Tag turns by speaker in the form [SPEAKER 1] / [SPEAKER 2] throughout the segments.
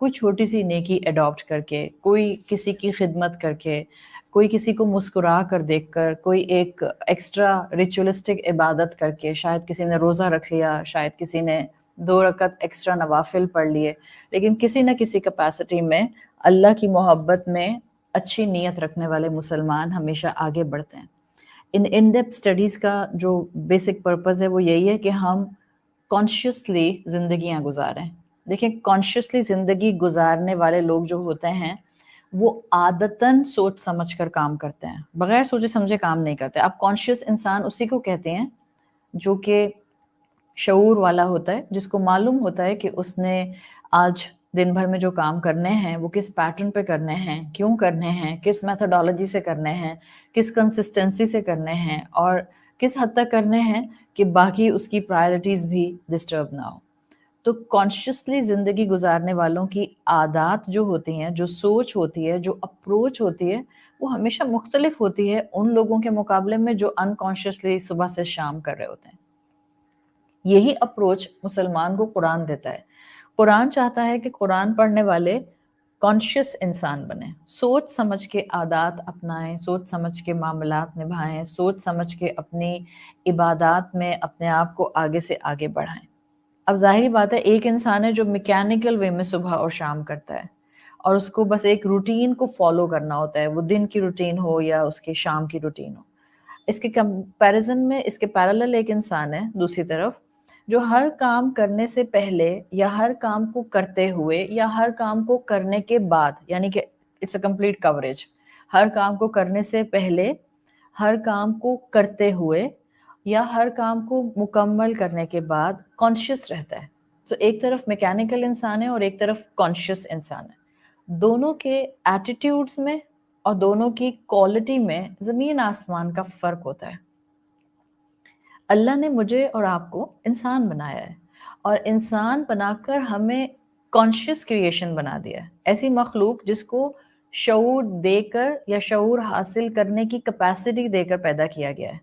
[SPEAKER 1] کوئی چھوٹی سی نیکی اڈاپٹ کر کے، کوئی کسی کی خدمت کر کے، کوئی کسی کو مسکرا کر دیکھ کر، کوئی ایک ایکسٹرا ریچولسٹک عبادت کر کے، شاید کسی نے روزہ رکھ لیا، شاید کسی نے 2 رکعت ایکسٹرا نوافل پڑھ لیے، لیکن کسی نہ کسی کیپیسٹی میں اللہ کی محبت میں اچھی نیت رکھنے والے مسلمان ہمیشہ آگے بڑھتے ہیں۔ ان ڈیپتھ اسٹڈیز کا جو بیسک پرپز ہے وہ یہی ہے کہ ہم کانشیسلی زندگیاں گزاریں۔ دیکھیں، کانشیسلی زندگی گزارنے والے لوگ جو ہوتے ہیں وہ عادتاً سوچ سمجھ کر کام کرتے ہیں، بغیر سوچے سمجھے کام نہیں کرتے۔ آپ کانشیس انسان اسی کو کہتے ہیں جو کہ شعور والا ہوتا ہے، جس کو معلوم ہوتا ہے کہ اس نے آج دن بھر میں جو کام کرنے ہیں وہ کس پیٹرن پہ کرنے ہیں، کیوں کرنے ہیں، کس میتھڈالوجی سے کرنے ہیں، کس کنسسٹنسی سے کرنے ہیں، اور کس حد تک کرنے ہیں کہ باقی اس کی پرائرٹیز بھی ڈسٹرب نہ ہو۔ تو کانشیسلی زندگی گزارنے والوں کی عادات جو ہوتی ہیں، جو سوچ ہوتی ہے، جو اپروچ ہوتی ہے، وہ ہمیشہ مختلف ہوتی ہے ان لوگوں کے مقابلے میں جو انکانشیسلی صبح سے شام کر رہے ہوتے ہیں۔ یہی اپروچ مسلمان کو قرآن دیتا ہے۔ قرآن چاہتا ہے کہ قرآن پڑھنے والے کانشیس انسان بنیں، سوچ سمجھ کے عادات اپنائیں، سوچ سمجھ کے معاملات نبھائیں، سوچ سمجھ کے اپنی عبادات میں اپنے آپ کو آگے سے آگے بڑھائیں۔ اب ظاہری بات ہے، ایک انسان ہے جو میکینیکل وے میں صبح اور شام کرتا ہے اور اس کو بس ایک روٹین کو فالو کرنا ہوتا ہے، وہ دن کی روٹین ہو یا اس کی شام کی روٹین ہو۔ اس کے کمپیریزن میں اس کے پیرالل ایک انسان ہے دوسری طرف، جو ہر کام کرنے سے پہلے یا ہر کام کو کرتے ہوئے یا ہر کام کو کرنے کے بعد، یعنی کہ اٹس اے کمپلیٹ کوریج، ہر کام کو کرنے سے پہلے، ہر کام کو کرتے ہوئے یا ہر کام کو مکمل کرنے کے بعد کانشیس رہتا ہے۔ تو ایک طرف میکینیکل انسان ہے اور ایک طرف کانشیس انسان ہے۔ دونوں کے ایٹیٹیوڈز میں اور دونوں کی کوالٹی میں زمین آسمان کا فرق ہوتا ہے۔ اللہ نے مجھے اور آپ کو انسان بنایا ہے اور انسان بنا کر ہمیں کانشیس کریشن بنا دیا ہے، ایسی مخلوق جس کو شعور دے کر یا شعور حاصل کرنے کی کیپیسٹی دے کر پیدا کیا گیا ہے۔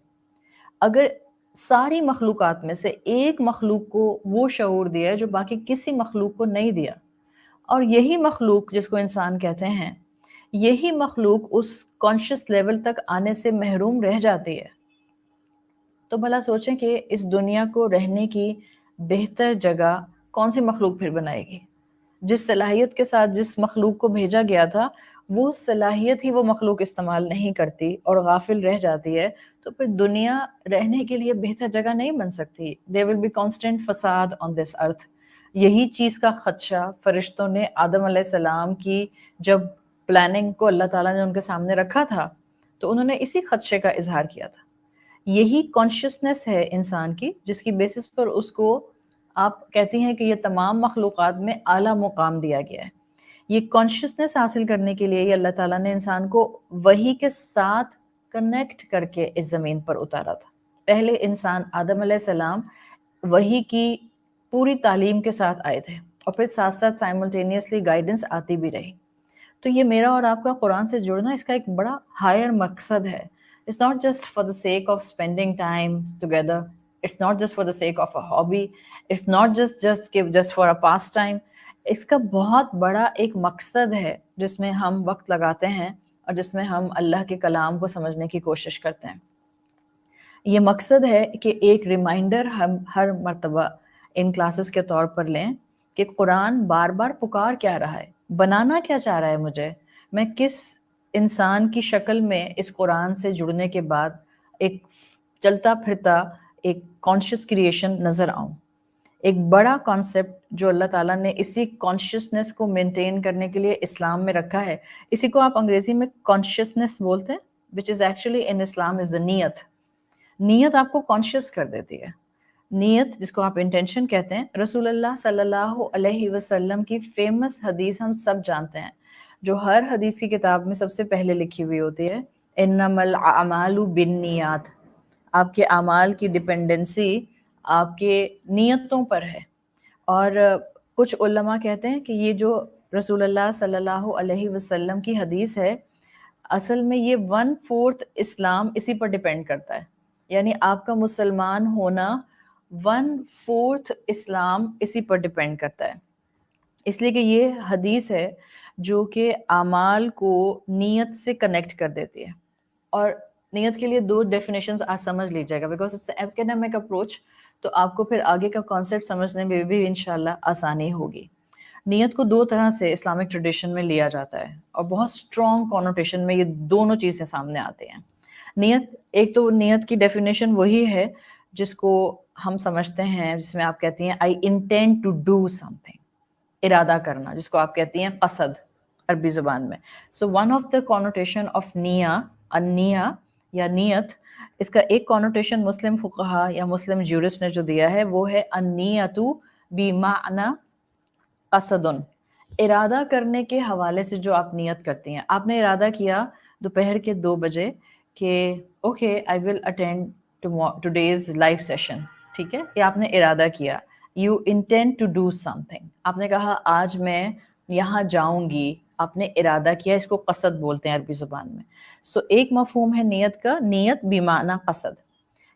[SPEAKER 1] اگر ساری مخلوقات میں سے ایک مخلوق کو وہ شعور دیا ہے جو باقی کسی مخلوق کو نہیں دیا، اور یہی مخلوق جس کو انسان کہتے ہیں، یہی مخلوق اس کانشیس لیول تک آنے سے محروم رہ جاتی ہے، تو بھلا سوچیں کہ اس دنیا کو رہنے کی بہتر جگہ کون سی مخلوق پھر بنائے گی؟ جس صلاحیت کے ساتھ جس مخلوق کو بھیجا گیا تھا وہ صلاحیت ہی وہ مخلوق استعمال نہیں کرتی اور غافل رہ جاتی ہے، تو پھر دنیا رہنے کے لیے بہتر جگہ نہیں بن سکتی۔ There will be constant فساد on this earth۔ یہی چیز کا خدشہ فرشتوں نے آدم علیہ السلام کی جب پلاننگ کو اللہ تعالیٰ نے ان کے سامنے رکھا تھا تو انہوں نے اسی خدشے کا اظہار کیا تھا۔ یہی کانشیسنس ہے انسان کی جس کی بیسس پر اس کو آپ کہتی ہیں کہ یہ تمام مخلوقات میں اعلیٰ مقام دیا گیا ہے۔ یہ کانشیسنس حاصل کرنے کے لیے اللہ تعالیٰ نے انسان کو وحی کے ساتھ کنیکٹ کر کے اس زمین پر اتارا تھا۔ پہلے انسان آدم علیہ السلام وحی کی پوری تعلیم کے ساتھ آئے تھے اور پھر ساتھ ساتھ سائملٹینیسلی گائیڈنس آتی بھی رہی۔ تو یہ میرا اور آپ کا قرآن سے جڑنا اس کا ایک بڑا ہائر مقصد ہے۔ It's not just for the sake of spending time together. It's not just for the sake of a hobby. It's not just for a pastime. اس کا بہت بڑا ایک مقصد ہے جس میں ہم وقت لگاتے ہیں اور جس میں ہم اللہ کے کلام کو سمجھنے کی کوشش کرتے ہیں۔ یہ مقصد ہے کہ ایک ریمائنڈر ہم ہر مرتبہ ان کلاسز کے طور پر لیں کہ قرآن بار بار پکار کیا رہا ہے، بنانا کیا چاہ رہا ہے مجھے، میں کس انسان کی شکل میں اس قرآن سے جڑنے کے بعد ایک چلتا پھرتا ایک کانشیس کریشن نظر آؤں۔ ایک بڑا کانسیپٹ جو اللہ تعالیٰ نے اسی کانشیسنس کو مینٹین کرنے کے لیے اسلام میں رکھا ہے، اسی کو آپ انگریزی میں کانشیسنس بولتے ہیں، which is actually in Islam is the نیت۔ نیت آپ کو کانشیس کر دیتی ہے۔ نیت جس کو آپ انٹینشن کہتے ہیں، رسول اللہ صلی اللہ علیہ وسلم کی فیمس حدیث ہم سب جانتے ہیں، جو ہر حدیث کی کتاب میں سب سے پہلے لکھی ہوئی ہوتی ہے، انما الاعمال بالنیات۔ آپ کے اعمال کی ڈپینڈنسی آپ کے نیتوں پر ہے۔ اور کچھ علماء کہتے ہیں کہ یہ جو رسول اللہ صلی اللہ علیہ وسلم کی حدیث ہے، اصل میں یہ 1/4 اسلام اسی پر ڈپینڈ کرتا ہے، یعنی آپ کا مسلمان ہونا 1/4 اسلام اسی پر ڈپینڈ کرتا ہے۔ اس لیے کہ یہ حدیث ہے جو کہ اعمال کو نیت سے کنیکٹ کر دیتی ہے. اور نیت کے لیے 2 ڈیفینیشنز آج سمجھ لیجیے گا، بیکاز اٹس ایکڈیمک اپروچ، تو آپ کو پھر آگے کا کانسیپٹ سمجھنے میں بھی انشاءاللہ آسانی ہوگی. نیت کو 2 طرح سے اسلامک ٹریڈیشن میں لیا جاتا ہے، اور بہت اسٹرانگ کونوٹیشن میں یہ دونوں چیزیں سامنے آتے ہیں. نیت، ایک تو نیت کی ڈیفینیشن وہی ہے جس کو ہم سمجھتے ہیں، جس میں آپ کہتی ہیں I intend to do something, ارادہ کرنا، جس کو آپ کہتی ہیں قصد عربی زبان میں. So one of the connotation of نیا، النیا یا نیت، اس کا ایک کونوٹیشن مسلم فقہا یا مسلم جورسٹ نے جو دیا ہے وہ ہے النیۃ بمعنی قصدن، ارادہ کرنے کے حوالے سے جو آپ نیت کرتی ہیں. آپ نے ارادہ کیا دوپہر کے 2 بجے کہ okay I will attend today's live session, ٹھیک ہے، یہ آپ نے ارادہ کیا. You intend to do something, آپ نے کہا آج میں یہاں جاؤں گی، آپ نے ارادہ کیا، اس کو قصد بولتے ہیں عربی زبان میں. سو ایک مفہوم ہے نیت کا، نیت بمعنی قصد،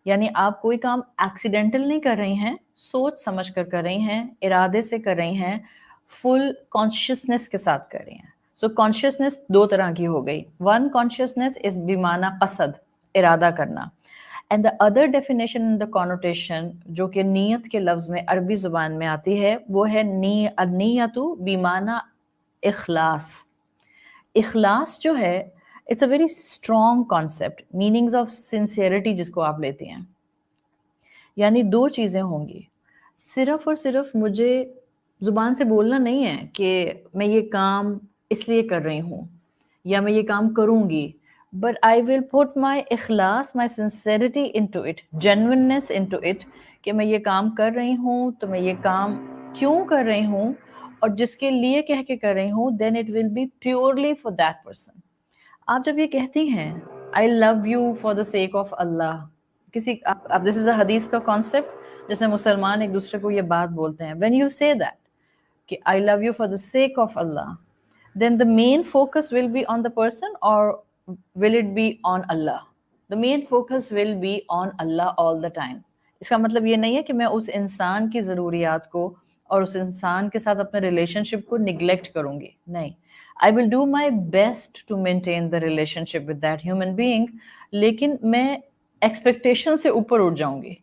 [SPEAKER 1] یعنی آپ کوئی کام ایکسیڈنٹل نہیں کر رہی ہیں، سوچ سمجھ کر کر رہی ہیں، ارادے سے کر رہی ہیں، فل کانشیسنس کے ساتھ کر رہی ہیں. سو کانشیسنس 2 طرح کی ہو گئی. ون کانشیسنس از بمعنی قصد، ارادہ کرنا. And the other definition in the connotation جو کہ نیت کے لفظ میں عربی زبان میں آتی ہے وہ ہے النیۃ بمعنی اخلاص. اخلاص جو ہے it's a very strong concept, meanings of sincerity جس کو آپ لیتے ہیں. یعنی 2 چیزیں ہوں گی، صرف اور صرف مجھے زبان سے بولنا نہیں ہے کہ میں یہ کام اس لیے کر رہی ہوں یا میں یہ کام کروں گی، but I will put my اخلاص، my sincerity into it, genuineness into it, کہ میں یہ کام کر رہی ہوں تو میں یہ کام کیوں کر رہی ہوں اور جس کے لیے کہہ کے کر رہی ہوں، then it will be purely for that person. آپ جب یہ کہتی ہیں I love you for the sake of Allah, کسی اب دس از اے حدیث کا کانسیپٹ جس میں مسلمان ایک دوسرے کو یہ بات بولتے ہیں. وین یو سے دیٹ کہ I love you for the sake of Allah, then the main focus will be on the person or will it be on Allah? The main focus will be on Allah all the time. اس کا مطلب یہ نہیں ہے کہ میں اس انسان کی ضروریات کو اور اس انسان کے ساتھ اپنے ریلیشن شپ کو نگلیکٹ کروں گی، نہیں. I will do my best to maintain the relationship with that human being، لیکن میں ایکسپیکٹیشن سے اوپر اٹھ جاؤں گی.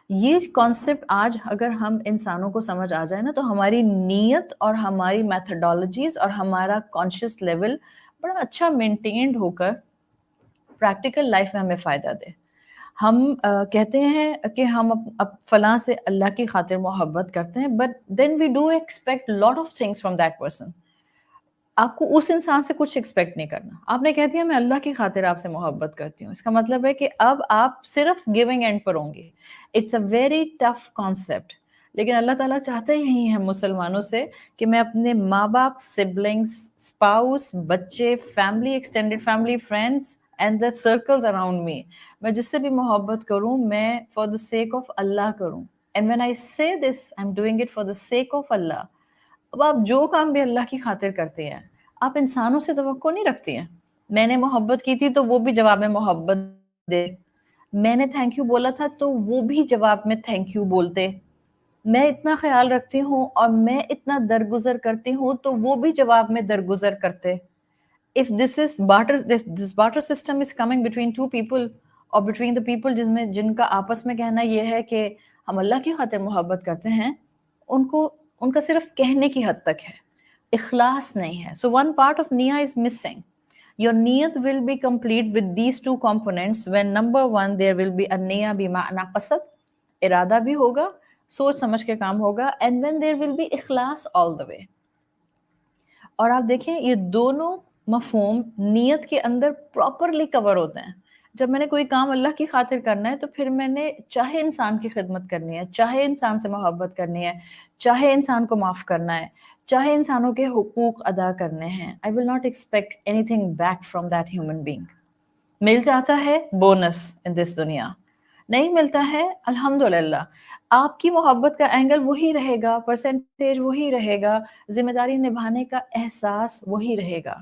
[SPEAKER 1] یہ کانسیپٹ آج اگر ہم انسانوں کو سمجھ آ جائے نا تو ہماری نیت اور ہماری میتھڈالوجیز اور ہمارا کانشیس لیول بڑا اچھا مینٹینڈ ہو کر پریکٹیکل لائف میں ہمیں فائدہ دے. ہم کہتے ہیں کہ ہم فلاں سے اللہ کی خاطر محبت کرتے ہیں، but then we do expect lot of things from that person. آپ کو اس انسان سے کچھ ایکسپیکٹ نہیں کرنا. آپ نے کہہ دیا میں اللہ کی خاطر آپ سے محبت کرتی ہوں، اس کا مطلب ہے کہ اب آپ صرف گیونگ اینڈ پر ہوں گے. It's a very tough concept, لیکن اللہ تعالیٰ چاہتے یہی ہیں مسلمانوں سے کہ میں اپنے ماں باپ، سبلنگس، اسپاؤس، بچے، family, extended family, friends and the circles around me, میں جس سے بھی محبت کروں میں فار دا سیک آف اللہ کروں. And when I say this I am doing it for the sake of Allah. اب آپ جو کام بھی اللہ کی خاطر کرتے ہیں، آپ انسانوں سے توقع نہیں رکھتی ہیں میں نے محبت کی تھی تو وہ بھی جواب میں محبت دے، میں نے تھینک یو بولا تھا تو وہ بھی جواب میں تھینک یو بولتے، میں اتنا خیال رکھتی ہوں اور میں اتنا درگزر کرتی ہوں تو وہ بھی جواب میں درگزر کرتے. If this barter system is coming between 2 people or between the people جن کا آپس میں کہنا یہ ہے کہ ہم اللہ کی خاطر محبت کرتے ہیں، ان کا صرف کہنے کی حد تک ہے، اخلاص نہیں ہے. So one part of niya is missing. Your niyat will be complete with these 2 components when number 1 there will be a niya bima'na qasad، ارادہ بھی ہوگا، سوچ سمجھ کے کام ہوگا، and when there will be اخلاص all the way. اور آپ دیکھیں یہ دونوں مفہوم نیت کے اندر پراپرلی کور ہوتے ہیں. جب میں نے کوئی کام اللہ کی خاطر کرنا ہے تو پھر میں نے چاہے انسان کی خدمت کرنی ہے، چاہے انسان سے محبت کرنی ہے، چاہے انسان کو معاف کرنا ہے، چاہے انسانوں کے حقوق ادا کرنے ہیں، I will not expect anything back from that human being. مل جاتا ہے بونس ان دس دنیا، نہیں ملتا ہے الحمدللہ. آپ کی محبت کا اینگل وہی رہے گا، پرسنٹیج وہی رہے گا، ذمہ داری نبھانے کا احساس وہی رہے گا.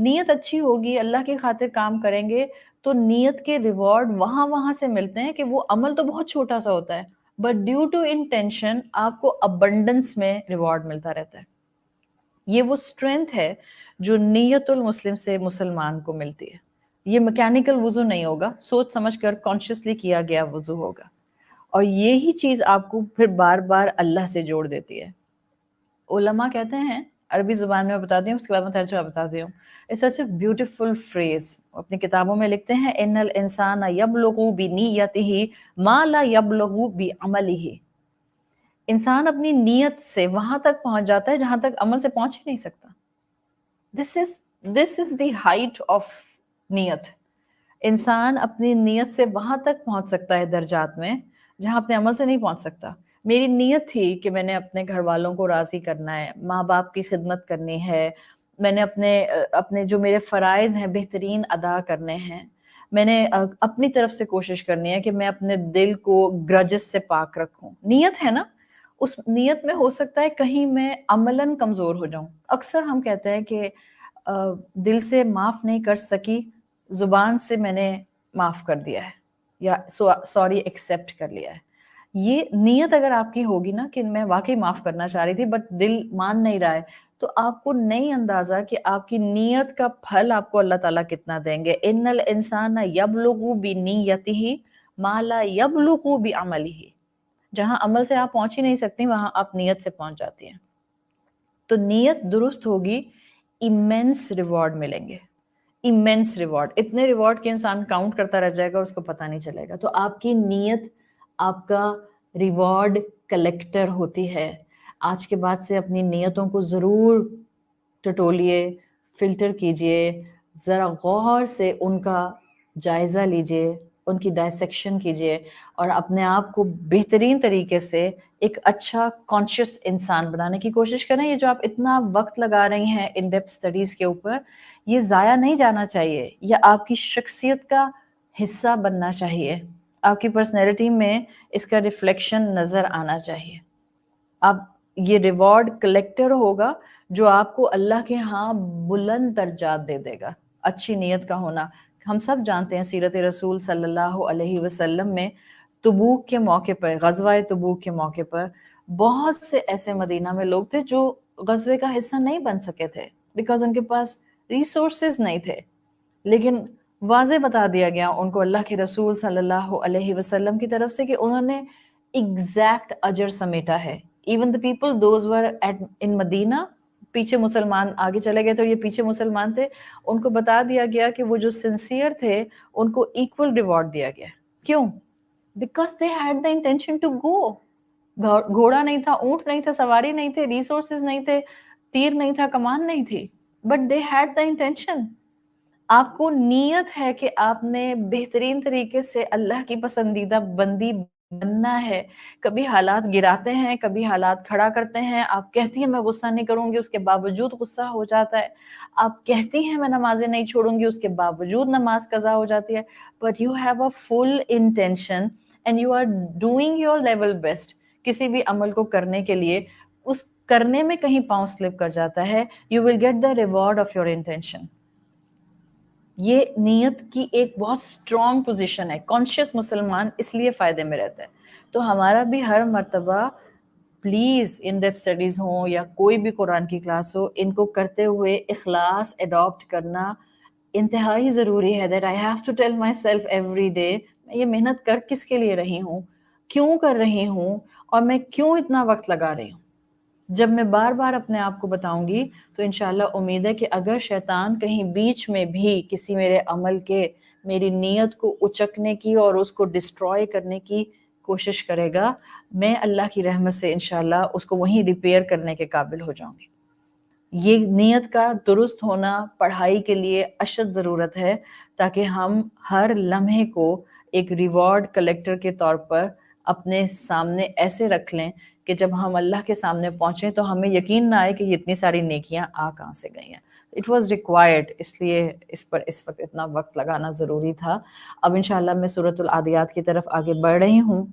[SPEAKER 1] نیت اچھی ہوگی, اللہ کی خاطر کام کریں گے تو نیت کے ریوارڈ وہاں سے ملتے ہیں کہ وہ عمل تو بہت چھوٹا سا ہوتا ہے بٹ ڈیو ٹو انٹینشن آپ کو ابنڈنس میں ریوارڈ ملتا رہتا ہے. یہ وہ اسٹرینتھ ہے جو نیت المسلم سے مسلمان کو ملتی ہے. یہ میکینیکل وضو نہیں ہوگا, سوچ سمجھ کر کانشیسلی کیا گیا وضو ہوگا, اور یہی چیز آپ کو پھر بار بار اللہ سے جوڑ دیتی ہے. علماء کہتے ہیں, عربی زبان میں بتاتی ہوں, اس کے بعد میں ترجمہ بتاتی ہوں. It's such a beautiful phrase. اپنی کتابوں میں لکھتے ہیں ان الانسان یبلغ بنیتہ ما لا یبلغ بعملہ. انسان اپنی نیت سے وہاں تک پہنچ جاتا ہے جہاں تک عمل سے پہنچ ہی نہیں سکتا. This is the height of نیت. انسان اپنی نیت سے وہاں تک پہنچ سکتا ہے درجات میں جہاں اپنے عمل سے نہیں پہنچ سکتا. میری نیت تھی کہ میں نے اپنے گھر والوں کو راضی کرنا ہے, ماں باپ کی خدمت کرنی ہے, میں نے اپنے جو میرے فرائض ہیں بہترین ادا کرنے ہیں, میں نے اپنی طرف سے کوشش کرنی ہے کہ میں اپنے دل کو گرجز سے پاک رکھوں. نیت ہے نا, اس نیت میں ہو سکتا ہے کہیں میں عملاً کمزور ہو جاؤں. اکثر ہم کہتے ہیں کہ دل سے معاف نہیں کر سکی, زبان سے میں نے معاف کر دیا ہے یا سوری ایکسیپٹ کر لیا ہے. یہ نیت اگر آپ کی ہوگی نا کہ میں واقعی معاف کرنا چاہ رہی تھی بٹ دل مان نہیں رہا ہے, تو آپ کو نہیں اندازہ کہ آپ کی نیت کا پھل آپ کو اللہ تعالیٰ کتنا دیں گے. ان الانسان یبلغ بنیتہ ما لا یبلغ بعملہ. جہاں عمل سے آپ پہنچ ہی نہیں سکتی وہاں آپ نیت سے پہنچ جاتی ہیں. تو نیت درست ہوگی, ایمنس ریوارڈ ملیں گے, ایمنس ریوارڈ, اتنے ریوارڈ کہ انسان کاؤنٹ کرتا رہ جائے گا اور اس کو پتہ نہیں چلے گا. تو آپ کی نیت آپ کا ریوارڈ کلیکٹر ہوتی ہے. آج کے بعد سے اپنی نیتوں کو ضرور ٹٹولیے, فلٹر کیجئے, ذرا غور سے ان کا جائزہ لیجئے, ان کی ڈائسیکشن کیجئے اور اپنے آپ کو بہترین طریقے سے ایک اچھا کانشیس انسان بنانے کی کوشش کریں. یہ جو آپ اتنا وقت لگا رہی ہیں ان ڈیپتھ اسٹڈیز کے اوپر, یہ ضائع نہیں جانا چاہیے, یہ آپ کی شخصیت کا حصہ بننا چاہیے, آپ کی پرسنالٹی میں اس کا ریفلیکشن نظر آنا چاہیے. اب یہ ریوارڈ کلیکٹر ہوگا جو آپ کو اللہ کے ہاں بلند درجات دے دے گا. اچھی نیت کا ہونا, ہم سب جانتے ہیں سیرت رسول صلی اللہ علیہ وسلم میں تبوک کے موقع پر, غزوہ تبوک کے موقع پر بہت سے ایسے مدینہ میں لوگ تھے جو غزوے کا حصہ نہیں بن سکے تھے بیکاز ان کے پاس ریسورسز نہیں تھے, لیکن واضح بتا دیا گیا ان کو اللہ کے رسول صلی اللہ علیہ وسلم کی طرف سے کہ انہوں نے ایگزیکٹ اجر سمیٹا ہے. Even the people those were in مدینہ, پیچھے مسلمان آگے چلے گئے تو یہ پیچھے مسلمان تھے, ان کو بتا دیا گیا کہ وہ جو سنسیئر تھے ان کو ایکول ریوارڈ دیا گیا. کیوں؟ Because they had the intention to go. گھوڑا نہیں تھا, اونٹ نہیں تھا, سواری نہیں تھے, ریسورسز نہیں تھے, تیر نہیں تھا, کمان نہیں تھی, but they had the intention. آپ کو نیت ہے کہ آپ نے بہترین طریقے سے اللہ کی پسندیدہ بندی بننا ہے. کبھی حالات گراتے ہیں, کبھی حالات کھڑا کرتے ہیں, آپ کہتی ہیں میں غصہ نہیں کروں گی, اس کے باوجود غصہ ہو جاتا ہے. آپ کہتی ہیں میں نمازیں نہیں چھوڑوں گی, اس کے باوجود نماز قضا ہو جاتی ہے. But you have a full intention and you are doing your level best. کسی بھی عمل کو کرنے کے لیے اس کرنے میں کہیں پاؤں سلپ کر جاتا ہے, you will get the reward of your intention. یہ نیت کی ایک بہت اسٹرانگ پوزیشن ہے. کانشیس مسلمان اس لیے فائدے میں رہتا ہے. تو ہمارا بھی ہر مرتبہ پلیز ان ڈیپتھ اسٹڈیز ہوں یا کوئی بھی قرآن کی کلاس ہو, ان کو کرتے ہوئے اخلاص اڈاپٹ کرنا انتہائی ضروری ہے. That I have to tell myself every day, میں یہ محنت کر کس کے لیے رہی ہوں, کیوں کر رہی ہوں, اور میں کیوں اتنا وقت لگا رہی ہوں. جب میں بار بار اپنے آپ کو بتاؤں گی تو انشاءاللہ امید ہے کہ اگر شیطان کہیں بیچ میں بھی کسی میرے عمل کے میری نیت کو اچکنے کی اور اس کو ڈسٹروائے کرنے کی کوشش کرے گا, میں اللہ کی رحمت سے انشاءاللہ اس کو وہیں ریپیئر کرنے کے قابل ہو جاؤں گی. یہ نیت کا درست ہونا پڑھائی کے لیے اشد ضرورت ہے تاکہ ہم ہر لمحے کو ایک ریوارڈ کلیکٹر کے طور پر اپنے سامنے ایسے رکھ لیں کہ جب ہم اللہ کے سامنے پہنچیں تو ہمیں یقین نہ آئے کہ یہ اتنی ساری نیکیاں کہاں سے گئی ہیں. اٹ واز ریکوائرڈ, اس لیے اس پر اس وقت اتنا وقت لگانا ضروری تھا. اب انشاءاللہ میں سورۃ العادیات کی طرف آگے بڑھ رہی ہوں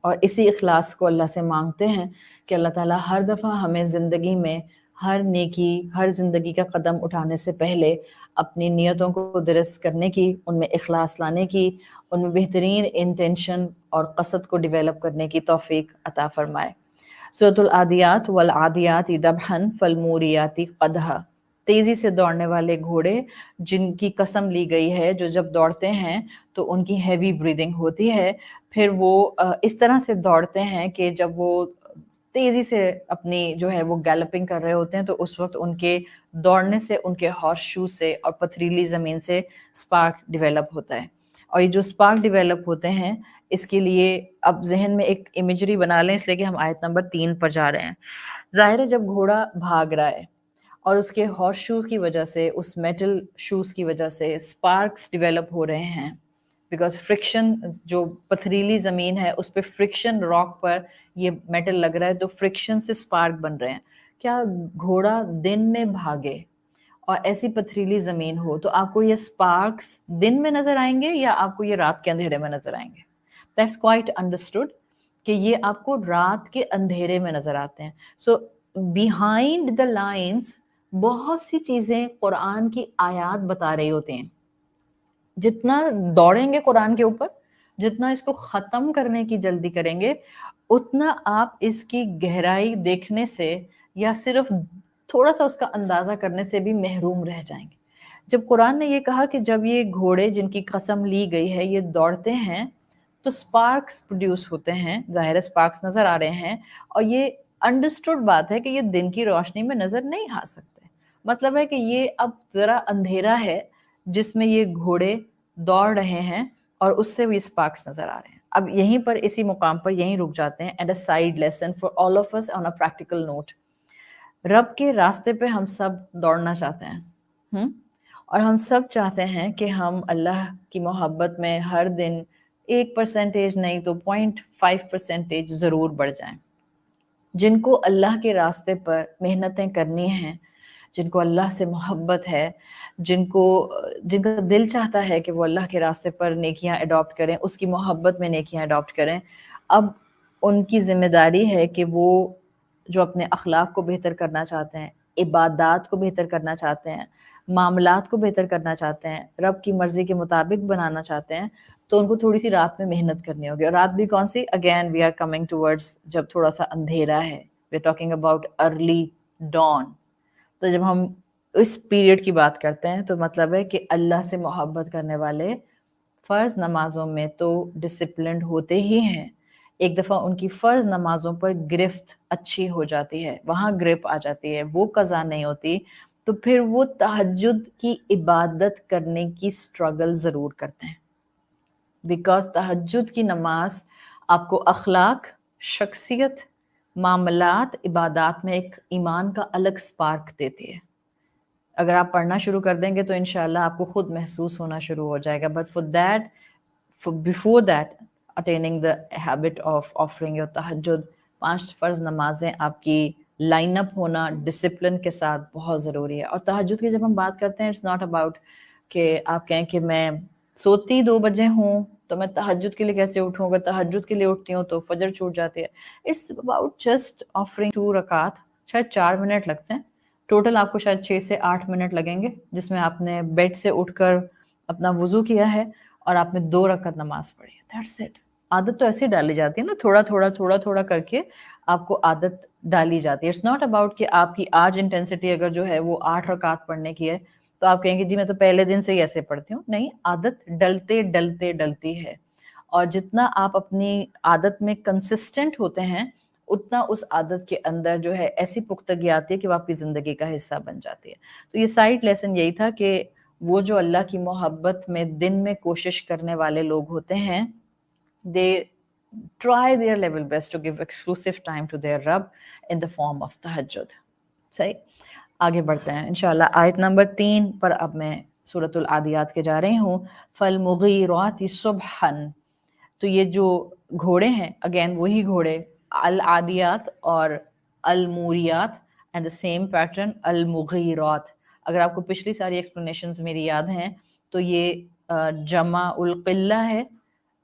[SPEAKER 1] اور اسی اخلاص کو اللہ سے مانگتے ہیں کہ اللہ تعالیٰ ہر دفعہ ہمیں زندگی میں ہر نیکی، ہر زندگی کا قدم اٹھانے سے پہلے اپنی نیتوں کو درست کرنے کی، ان میں اخلاص لانے کی، ان میں بہترین انٹینشن اور قصد کو ڈیولپ کرنے کی توفیق عطا فرمائے۔ سورۃ العادیات والعادیات ذبحا فالموریات قدحا، تیزی سے دوڑنے والے گھوڑے جن کی قسم لی گئی ہے، جو جب دوڑتے ہیں تو ان کی ہیوی بریدنگ ہوتی ہے، پھر وہ اس طرح سے دوڑتے ہیں کہ جب وہ تیزی سے اپنی جو ہے وہ گیلپنگ کر رہے ہوتے ہیں تو اس وقت ان کے دوڑنے سے، ان کے ہارس شو سے اور پتھریلی زمین سے سپارک ڈیولپ ہوتا ہے۔ اور یہ جو سپارک ڈیولپ ہوتے ہیں، اس کے لیے اب ذہن میں ایک امیجری بنا لیں، اس لیے کہ ہم آیت نمبر 3 پر جا رہے ہیں۔ ظاہر ہے جب گھوڑا بھاگ رہا ہے اور اس کے ہارس شوز کی وجہ سے، اس میٹل شوز کی وجہ سے سپارکس ڈیولپ ہو رہے ہیں، بیکاز فرکشن، جو پتھریلی زمین ہے اس پہ فرکشن، راک پر یہ میٹل لگ رہا ہے تو فرکشن سے سپارک بن رہے ہیں۔ کیا گھوڑا دن میں بھاگے اور ایسی پتھریلی زمین ہو تو آپ کو یہ سپارکس دن میں نظر آئیں گے یا آپ کو یہ رات کے اندھیرے میں نظر آئیں گے؟ دیٹس کوائٹ انڈرسٹوڈ کہ یہ آپ کو رات کے اندھیرے میں نظر آتے ہیں۔ سو بیہائنڈ دا لائنز بہت سی چیزیں قرآن کی آیات بتا رہی ہوتی ہیں۔ جتنا دوڑیں گے قرآن کے اوپر، جتنا اس کو ختم کرنے کی جلدی کریں گے، اتنا آپ اس کی گہرائی دیکھنے سے یا صرف تھوڑا سا اس کا اندازہ کرنے سے بھی محروم رہ جائیں گے۔ جب قرآن نے یہ کہا کہ جب یہ گھوڑے جن کی قسم لی گئی ہے یہ دوڑتے ہیں تو سپارکس پروڈیوس ہوتے ہیں، ظاہر سپارکس نظر آ رہے ہیں، اور یہ انڈرسٹوڈ بات ہے کہ یہ دن کی روشنی میں نظر نہیں آ سکتے۔ مطلب ہے کہ یہ اب ذرا اندھیرا ہے جس میں یہ گھوڑے دوڑ رہے ہیں اور اس سے بھی سپارکس نظر آ رہے ہیں۔ اب یہیں پر اسی مقام پر یہیں رک جاتے ہیں۔ And a side lesson for all of us on a practical note, رب کے راستے پہ ہم سب دوڑنا چاہتے ہیں، اور ہم سب چاہتے ہیں کہ ہم اللہ کی محبت میں ہر دن 1% نہیں تو 0.5% ضرور بڑھ جائیں۔ جن کو اللہ کے راستے پر محنتیں کرنی ہیں، جن کو اللہ سے محبت ہے، جن کا دل چاہتا ہے کہ وہ اللہ کے راستے پر نیکیاں اڈاپٹ کریں، اس کی محبت میں نیکیاں اڈاپٹ کریں، اب ان کی ذمہ داری ہے کہ وہ جو اپنے اخلاق کو بہتر کرنا چاہتے ہیں، عبادات کو بہتر کرنا چاہتے ہیں، معاملات کو بہتر کرنا چاہتے ہیں، رب کی مرضی کے مطابق بنانا چاہتے ہیں، تو ان کو تھوڑی سی رات میں محنت کرنی ہوگی۔ اور رات بھی کون سی؟ Again we are coming towards جب تھوڑا سا اندھیرا ہے، we are talking about early dawn. تو جب ہم اس پیریڈ کی بات کرتے ہیں تو مطلب ہے کہ اللہ سے محبت کرنے والے فرض نمازوں میں تو ڈسپلنڈ ہوتے ہی ہیں۔ ایک دفعہ ان کی فرض نمازوں پر گرفت اچھی ہو جاتی ہے، وہاں گرپ آ جاتی ہے، وہ قضا نہیں ہوتی، تو پھر وہ تہجد کی عبادت کرنے کی سٹرگل ضرور کرتے ہیں، بیکاز تہجد کی نماز آپ کو اخلاق، شخصیت، معاملات، عبادات میں ایک ایمان کا الگ سپارک دیتی ہے۔ اگر آپ پڑھنا شروع کر دیں گے تو انشاءاللہ آپ کو خود محسوس ہونا شروع ہو جائے گا، but before that attaining the habit of offering your تہجد، 5 فرض نمازیں آپ کی لائن اپ ہونا ڈسپلن کے ساتھ بہت ضروری ہے۔ اور تہجد کی جب ہم بات کرتے ہیں، اٹس ناٹ اباؤٹ کہ آپ کہیں کہ میں سوتی 2 بجے ہوں تو میں تہجد کے لیے کیسے اٹھوں گا، تہجد کے لیے اٹھتی ہوں تو فجر چھوٹ جاتی ہے۔ اٹس اباؤٹ جسٹ آفرنگ 2 رکعات، شاید 4 منٹ لگتے ہیں ٹوٹل، آپ کو شاید 6 سے 8 منٹ لگیں گے، جس میں آپ نے بیڈ سے اٹھ کر اپنا وضو کیا ہے اور آپ نے 2 رکعت نماز پڑھی ہے، دیٹس اٹ۔ عادت تو ایسے ڈالی جاتی ہے نا، تھوڑا تھوڑا کر کے آپ کو عادت ڈالی جاتی ہے۔ اٹس ناٹ اباؤٹ کہ آپ کی آج انٹینسٹی اگر جو ہے وہ 8 رکعت پڑھنے کی ہے تو آپ کہیں گے جی میں تو پہلے دن سے ہی ایسے پڑھتی ہوں، نہیں، عادت ڈلتی ہے، اور جتنا آپ اپنی عادت میں کنسسٹنٹ ہوتے ہیں اتنا اس عادت کے اندر جو ہے ایسی پختگی آتی ہے کہ وہ آپ کی زندگی کا حصہ بن جاتی ہے۔ تو یہ سائڈ لیسن یہی تھا کہ وہ جو اللہ کی محبت میں دن میں کوشش کرنے والے لوگ ہوتے ہیں، they try their level best to give exclusive time to their Rabb in the form of tahajjud۔ صحیح، آگے بڑھتے ہیں انشاءاللہ آیت نمبر 3 پر۔ اب میں سورۃ العادیات کے جا رہی ہوں۔ فالمغیرات صبحا، تو یہ جو گھوڑے ہیں، اگین وہی گھوڑے، العادیات اور الموریات، اینڈ the same pattern المغیرات۔ اگر آپ کو پچھلی ساری ایکسپلینیشنز میری یاد ہیں تو یہ جمع القلہ ہے،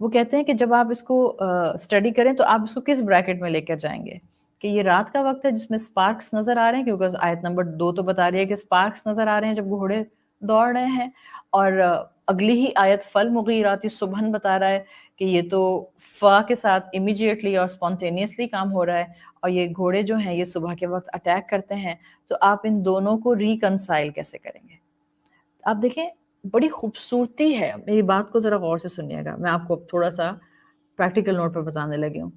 [SPEAKER 1] وہ کہتے ہیں کہ جب آپ اس کو اسٹڈی کریں تو آپ اس کو کس بریکٹ میں لے کر جائیں گے کہ یہ رات کا وقت ہے جس میں سپارکس نظر آ رہے ہیں، کیونکہ آیت نمبر 2 تو بتا رہی ہے کہ سپارکس نظر آ رہے ہیں جب گھوڑے دوڑ رہے ہیں، اور اگلی ہی آیت فالمغیرات صبحن بتا رہا ہے کہ یہ تو فا کے ساتھ امیجیٹلی اور اسپونٹینیسلی کام ہو رہا ہے، اور یہ گھوڑے جو ہیں یہ صبح کے وقت اٹیک کرتے ہیں. تو آپ ان دونوں کو ریکنسائل کیسے کریں گے؟ آپ دیکھیں بڑی خوبصورتی ہے. میری بات کو ذرا غور سے سنیے گا، میں آپ کو تھوڑا سا پریکٹیکل نوٹ پر بتانے لگی ہوں.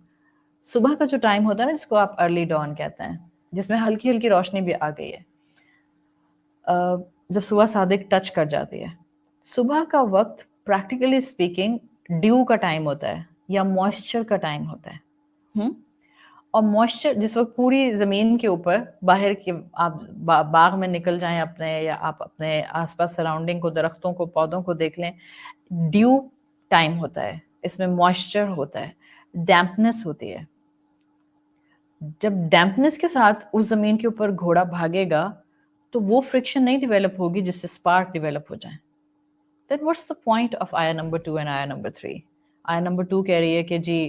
[SPEAKER 1] صبح کا جو ٹائم ہوتا ہے نا جس کو آپ ارلی ڈان کہتے ہیں، جس میں ہلکی ہلکی روشنی بھی آ گئی ہے، جب صبح صادق ٹچ کر جاتی ہے، صبح کا وقت پریکٹیکلی اسپیکنگ ڈیو کا ٹائم ہوتا ہے یا موئسچر کا ٹائم ہوتا ہے. اور موئسچر جس وقت پوری زمین کے اوپر باہر کے آپ باغ میں نکل جائیں اپنے، یا آپ اپنے آس پاس سراؤنڈنگ کو، درختوں کو، پودوں کو دیکھ لیں، ڈیو ٹائم ہوتا ہے، اس میں موئسچر ہوتا ہے، ڈیمپنس ہوتی ہے. جب ڈیمپنس کے ساتھ اس زمین کے اوپر گھوڑا بھاگے گا تو وہ فرکشن نہیں ڈیولپ ہوگی جس سے سپارک ڈیولپ ہو جائیں. Then what's the point of آیا نمبر 2 and آیا نمبر 3؟ آیا نمبر 2 کہہ رہی ہے کہ جی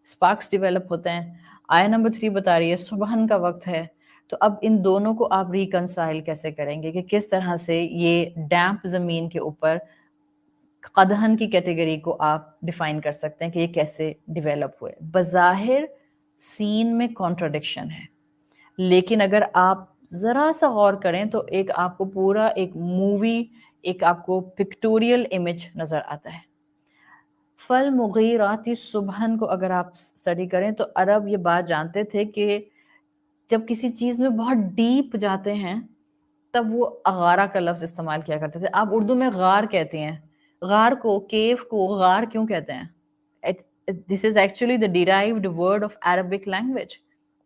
[SPEAKER 1] سپارکس ڈیولپ ہوتے ہیں، آیا نمبر 3 بتا رہی ہے صبحن کا وقت ہے. تو اب ان دونوں کو آپ ریکنسائل کیسے کریں گے کہ کس طرح سے یہ ڈیمپ زمین کے اوپر قدہن کی کیٹیگری کو آپ ڈیفائن کر سکتے ہیں کہ یہ کیسے ڈیولپ ہوئے. بظاہر سین میں کانٹراڈکشن ہے، لیکن اگر آپ ذرا سا غور کریں تو ایک آپ کو پورا ایک مووی، ایک آپ کو پکٹوریل امیج نظر آتا ہے. فالمغیرات صبحن کو اگر آپ اسٹڈی کریں تو عرب یہ بات جانتے تھے کہ جب کسی چیز میں بہت ڈیپ جاتے ہیں تب وہ اغارہ کا لفظ استعمال کیا کرتے تھے. آپ اردو میں غار کہتے ہیں، غار کو، کیف کو غار کیوں کہتے ہیں؟ This is actually the derived word of Arabic language.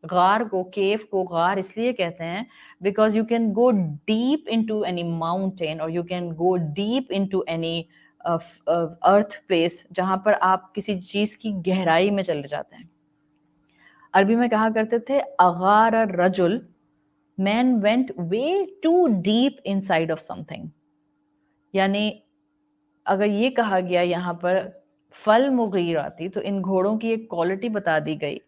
[SPEAKER 1] غار کو، کیف کو غار اس لیے کہتے ہیں because you can go deep into any mountain or you can go deep into any earth place جہاں پر آپ کسی چیز کی گہرائی میں چلے جاتے ہیں. عربی میں کہا کرتے تھے اغار الرجل، man went way too deep inside of something. یعنی اگر یہ کہا گیا یہاں پر فل مغیراتی تو ان گھوڑوں کی ایک کوالٹی بتا دی گئی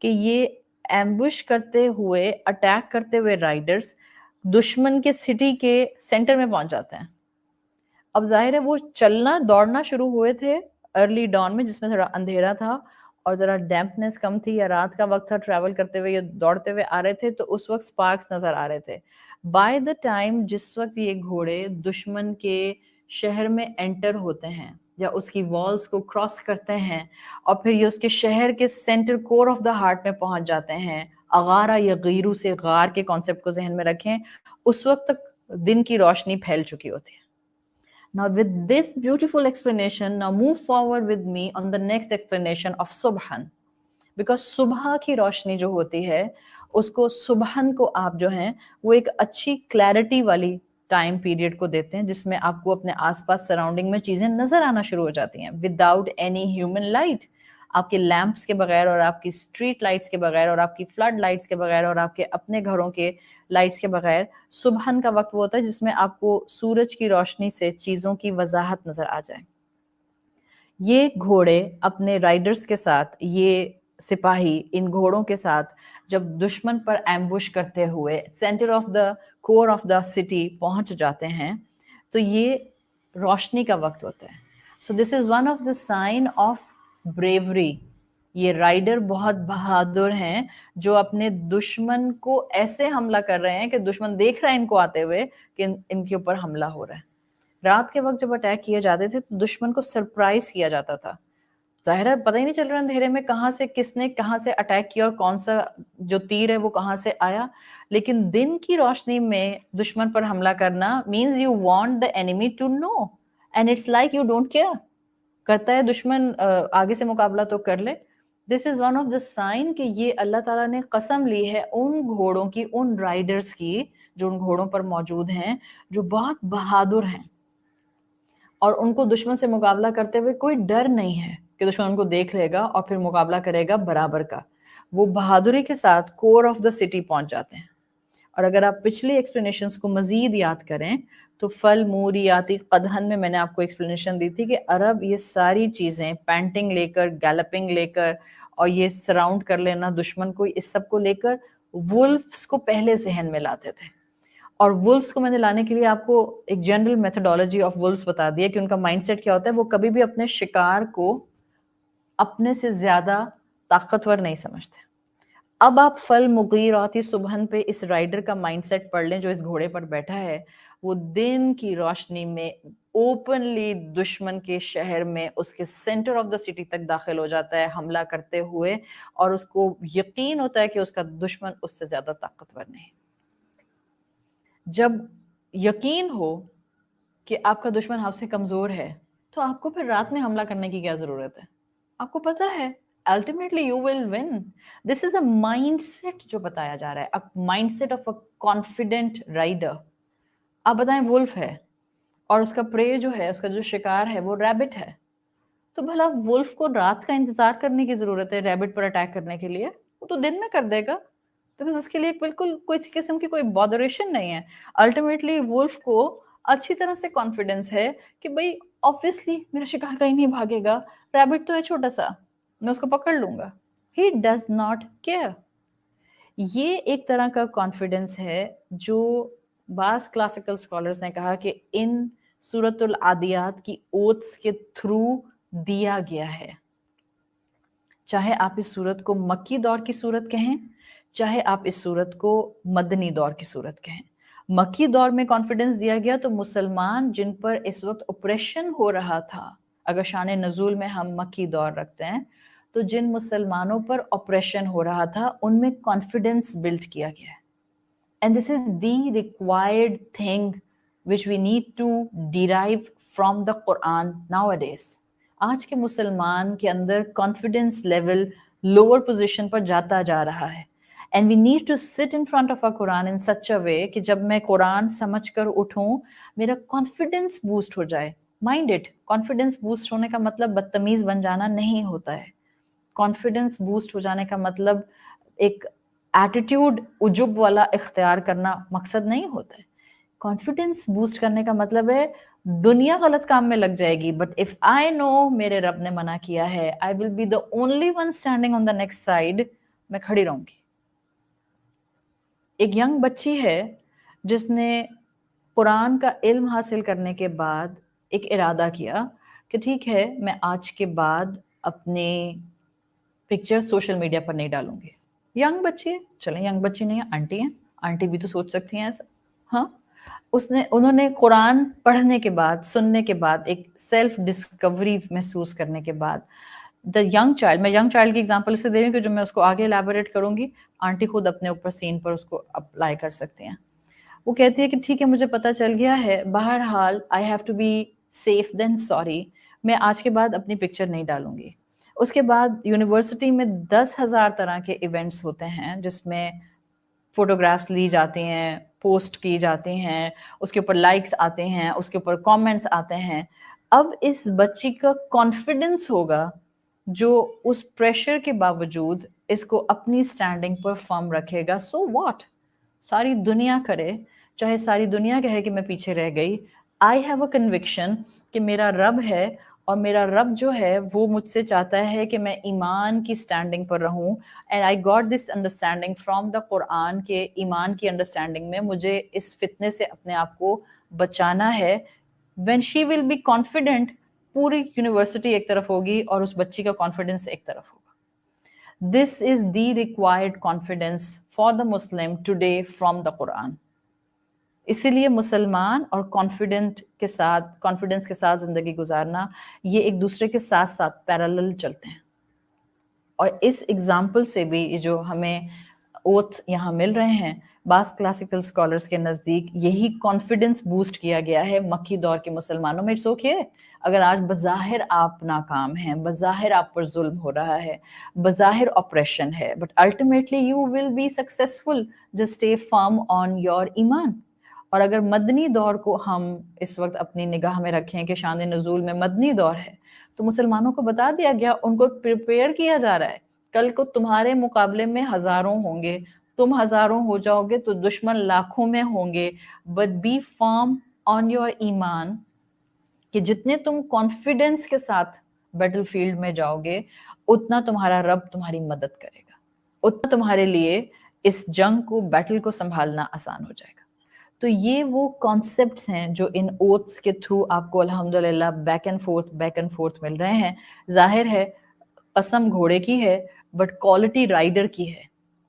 [SPEAKER 1] کہ یہ ایمبوش کرتے ہوئے، اٹیک کرتے ہوئے رائڈرز دشمن کے سٹی کے سینٹر میں پہنچ جاتے ہیں. اب ظاہر ہے وہ چلنا دوڑنا شروع ہوئے تھے ارلی ڈان میں جس میں تھوڑا اندھیرا تھا اور ذرا ڈیمپنس کم تھی، یا رات کا وقت تھا، ٹریول کرتے ہوئے یا دوڑتے ہوئے آ رہے تھے تو اس وقت سپارکس نظر آ رہے تھے. بائی دا ٹائم جس وقت یہ گھوڑے دشمن کے شہر میں انٹر ہوتے ہیں یا اس کی والز کو کراس کرتے ہیں اور پھر یہ اس کے شہر کے centre core of the heart میں پہنچ جاتے ہیں، اغارہ یا غیرو سے غار کے کانسیپٹ کو ذہن میں رکھیں، اس وقت تک دن کی روشنی پھیل چکی ہوتی ہے. Now with this beautiful explanation, now move forward with me on the next explanation of Subhan. Because صبح کی روشنی جو ہوتی ہے اس کو صبحن کو آپ جو ہیں وہ ایک اچھی کلیرٹی والی ٹائم پیریڈ کو دیتے ہیں جس میں آپ کو اپنے آس پاس سراؤنڈنگ میں چیزیں نظر آنا شروع ہو جاتی ہیں وداؤٹ اینی ہیومن لائٹ. آپ کے لیمپس کے بغیر اور آپ کی اسٹریٹ لائٹس کے بغیر اور آپ کی فلڈ لائٹس کے بغیر اور آپ کے اپنے گھروں کے لائٹس کے بغیر صبحن کا وقت وہ ہوتا ہے جس میں آپ کو سورج کی روشنی سے چیزوں کی وضاحت نظر آ جائے. یہ گھوڑے اپنے رائڈرز کے ساتھ، یہ سپاہی ان گھوڑوں کے ساتھ جب دشمن پر ایمبوش کرتے ہوئے centre of the core of the city پہنچ جاتے ہیں تو یہ روشنی کا وقت ہوتا ہے. So this is one of the sign of bravery. یہ رائڈر بہت بہادر ہیں جو اپنے دشمن کو ایسے حملہ کر رہے ہیں کہ دشمن دیکھ رہا ہے ان کو آتے ہوئے کہ ان کے اوپر حملہ ہو رہا ہے. رات کے وقت جب اٹیک کیے جاتے تھے تو دشمن کو سرپرائز کیا جاتا تھا. ظاہر ہے پتہ ہی نہیں چل رہا اندھیرے میں کہاں سے کس نے کہاں سے اٹیک کیا اور کون سا جو تیر ہے وہ کہاں سے آیا. لیکن دن کی روشنی میں دشمن پر حملہ کرنا means you want the enemy to know and it's like you don't care. کرتا ہے دشمن آگے سے مقابلہ تو کر لے. This is one of the sign کہ یہ اللہ تعالیٰ نے قسم لی ہے ان گھوڑوں کی، ان رائڈرز کی جو ان گھوڑوں پر موجود ہیں جو بہت بہادر ہیں اور ان کو دشمن سے مقابلہ کرتے ہوئے کوئی ڈر نہیں ہے کہ دشمن ان کو دیکھ لے گا اور پھر مقابلہ کرے گا برابر کا. وہ بہادری کے ساتھ کور آف دا سٹی پہنچ جاتے ہیں اور اگر آپ پچھلی ایکسپلینیشنز کو مزید یاد کریں تو فل موریاتی قدہن میں نے آپ کو ایکسپلینیشن دی تھی کہ عرب یہ ساری چیزیں پینٹنگ لے کر، گیلپنگ لے کر، اور یہ سراؤنڈ کر لینا دشمن کو، اس سب کو لے کر وولفز کو پہلے ذہن میں لاتے تھے. اور وولفز کو میں نے لانے کے لیے آپ کو ایک جنرل میتھڈالوجی آف وولفز بتا دیا کہ ان کا مائنڈ سیٹ کیا ہوتا ہے. وہ کبھی بھی اپنے شکار کو اپنے سے زیادہ طاقتور نہیں سمجھتے. اب آپ فل مغیراتی صبحن پہ اس رائڈر کا مائنڈ سیٹ پڑھ لیں جو اس گھوڑے پر بیٹھا ہے. وہ دن کی روشنی میں اوپنلی دشمن کے شہر میں اس کے سینٹر آف دا سٹی تک داخل ہو جاتا ہے حملہ کرتے ہوئے، اور اس کو یقین ہوتا ہے کہ اس کا دشمن اس سے زیادہ طاقتور نہیں. جب یقین ہو کہ آپ کا دشمن آپ سے کمزور ہے تو آپ کو پھر رات میں حملہ کرنے کی کیا ضرورت ہے؟ آپ کو پتا ہے ultimately you will win. This is a mindset جو بتایا جا رہا ہے, a mindset of a confident rider. آپ بتائیں وولف ہے اور اس کا پرے جو ہے, اس کا جو شکار ہے وہ ریبٹ ہے, تو بھلا وولف کو رات کا انتظار کرنے کی ضرورت ہے ریبٹ پر اٹیک کرنے کے لیے؟ وہ تو دن میں کر دے گا, because اس کے لیے بالکل کوئی قسم کی کوئی بادریشن نہیں ہے. الٹیمیٹلی وولف کو اچھی طرح سے کانفیڈنس ہے کہ بھائی obviously میرا شکار کہیں نہیں بھاگے گا, ریبٹ تو ہے چھوٹا سا, میں اس کو پکڑ لوں گا. He does not care. یہ ایک طرح کا کانفیڈنس ہے جو بعض کلاسیکل اسکالرز نے کہا کہ ان سورۃ العادیات کی اوتھس کے تھرو دیا گیا ہے. چاہے آپ اس سورت کو مکی دور کی سورت کہیں, چاہے آپ اس سورت کو مدنی دور کی سورت کہیں. مکی دور میں کانفیڈنس دیا گیا تو مسلمان جن پر اس وقت اپریشن ہو رہا تھا, اگر شان نزول میں ہم مکی دور رکھتے ہیں تو جن مسلمانوں پر اپریشن ہو رہا تھا ان میں کانفیڈنس بلڈ کیا گیا ہے. And this is the required thing which we need to derive from the Quran nowadays. آج کے مسلمان کے اندر کانفیڈنس لیول لوور پوزیشن پر جاتا جا رہا ہے. And we need to sit in front of our Quran in such a way کہ جب میں قرآن سمجھ کر اٹھوں میرا کانفیڈنس بوسٹ ہو جائے. مائنڈ اٹ, کانفیڈنس بوسٹ ہونے کا مطلب بدتمیز بن جانا نہیں ہوتا ہے. کانفیڈنس بوسٹ ہو جانے کا مطلب ایک ایٹیٹیوڈ عجب والا اختیار کرنا مقصد نہیں ہوتا ہے. کانفیڈنس بوسٹ کرنے کا مطلب ہے دنیا غلط کام میں لگ جائے گی, بٹ اف آئی نو میرے رب نے منع کیا ہے, I will be the only one standing on the next side, میں کھڑی رہوں گی. ایک ینگ بچی ہے جس نے قرآن کا علم حاصل کرنے کے بعد ایک ارادہ کیا کہ ٹھیک ہے میں آج کے بعد اپنے پکچر سوشل میڈیا پر نہیں ڈالوں گی. ینگ بچی ہے, چلیں ینگ بچی نہیں ہے, آنٹی ہیں, آنٹی بھی تو سوچ سکتی ہیں ایسا. ہاں, انہوں نے قرآن پڑھنے کے بعد, سننے کے بعد, ایک سیلف ڈسکوری محسوس کرنے کے بعد, دا ینگ چائلڈ, میں ینگ چائلڈ کی ایگزامپل اس سے دے رہی ہوں کہ جو میں اس کو آگے الیبوریٹ کروں گی آنٹی خود اپنے اوپر سین پر اس کو اپلائی کر سکتے ہیں. وہ کہتی ہے کہ ٹھیک ہے مجھے پتہ چل گیا ہے, بہرحال I have to be safe than sorry, میں آج کے بعد اپنی پکچر نہیں ڈالوں گی. اس کے بعد یونیورسٹی میں 10,000 طرح کے ایونٹس ہوتے ہیں جس میں فوٹوگرافس لی جاتی ہیں, پوسٹ کی جاتی ہیں, اس کے اوپر لائکس آتے ہیں, اس کے اوپر کامنٹس آتے ہیں. اب اس بچی کا کانفیڈنس ہوگا جو اس پریشر کے باوجود اس کو اپنی سٹینڈنگ پر فرم رکھے گا. سو واٹ, ساری دنیا کرے, چاہے ساری دنیا کہے کہ میں پیچھے رہ گئی, آئی ہیو اے کنوکشن کہ میرا رب ہے, اور میرا رب جو ہے وہ مجھ سے چاہتا ہے کہ میں ایمان کی سٹینڈنگ پر رہوں. And I got this understanding from the Quran کہ ایمان کی انڈرسٹینڈنگ میں مجھے اس فتنے سے اپنے آپ کو بچانا ہے. When she will be confident, پوری یونیورسٹی ایک طرف ہوگی اور اس بچی کا کانفیڈنس ایک طرف ہوگا. This is the required confidence for the Muslim today from the Quran. اسی لیے مسلمان اور کانفیڈنس کے ساتھ زندگی گزارنا یہ ایک دوسرے کے ساتھ ساتھ پیرالل چلتے ہیں. اور اس ایگزامپل سے بھی جو ہمیں اوتھ یہاں مل رہے ہیں, بعض کلاسیکل اسکالرس کے نزدیک یہی کانفیڈنس بوسٹ کیا گیا ہے مکی دور کے مسلمانوں میں. اٹس اوکے اگر آج بظاہر آپ ناکام ہیں, بظاہر آپ پر ظلم ہو رہا ہے, بظاہر آپریشن ہے, but ultimately you will be successful, just stay firm on your ایمان. اور اگر مدنی دور کو ہم اس وقت اپنی نگاہ میں رکھیں کہ شان نزول میں مدنی دور ہے, تو مسلمانوں کو بتا دیا گیا, ان کو پریپیئر کیا جا رہا ہے, کل کو تمہارے مقابلے میں ہزاروں ہوں گے, تم ہزاروں ہو جاؤ گے تو دشمن لاکھوں میں ہوں گے، but be firm on your ایمان، کہ جتنے تم کانفیڈنس کے ساتھ بیٹل فیلڈ میں جاؤ گے اتنا تمہارا رب تمہاری مدد کرے گا، اتنا تمہارے لیے اس جنگ کو، بیٹل کو سنبھالنا آسان ہو جائے گا۔ تو یہ وہ کانسیپٹس ہیں جو ان اوتھس کے تھرو آپ کو الحمدللہ بیک اینڈ فورتھ مل رہے ہیں۔ ظاہر ہے قسم گھوڑے کی ہے بٹ کوالٹی رائڈر کی ہے،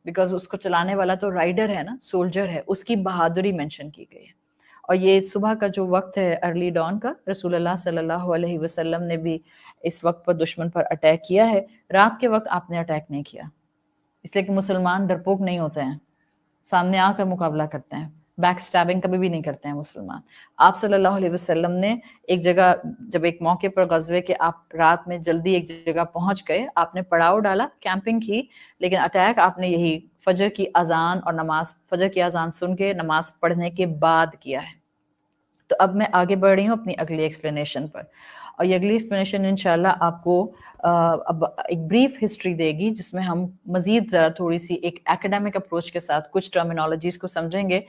[SPEAKER 1] بیکاز اس کو چلانے والا تو رائڈر ہے نا، سولجر ہے، اس کی بہادری مینشن کی گئی ہے۔ اور یہ صبح کا جو وقت ہے ارلی ڈان کا، رسول اللہ صلی اللہ علیہ وسلم نے بھی اس وقت پر دشمن پر اٹیک کیا ہے، رات کے وقت آپ نے اٹیک نہیں کیا، اس لیے کہ مسلمان ڈرپوک نہیں ہوتے ہیں، سامنے آ کر مقابلہ کرتے ہیں، بیک سٹیبنگ کبھی بھی نہیں کرتے ہیں مسلمان۔ آپ صلی اللہ علیہ وسلم نے ایک جگہ، جب ایک موقع پر غزوے کے آپ رات میں جلدی ایک جگہ پہنچ گئے، آپ نے پڑاؤ ڈالا، کیمپنگ کی، لیکن اٹیک آپ نے یہی فجر کی اذان اور نماز، فجر کی اذان سن کے نماز پڑھنے کے بعد کیا ہے۔ تو اب میں آگے بڑھ رہی ہوں اپنی اگلی ایکسپلینیشن پر، اور یہ اگلی ایکسپلینیشن انشاءاللہ آپ کو اب ایک بریف ہسٹری دے گی، جس میں ہم مزید ذرا تھوڑی سی ایک ایکڈیمک اپروچ کے ساتھ کچھ ٹرمینالوجیز کو سمجھیں گے،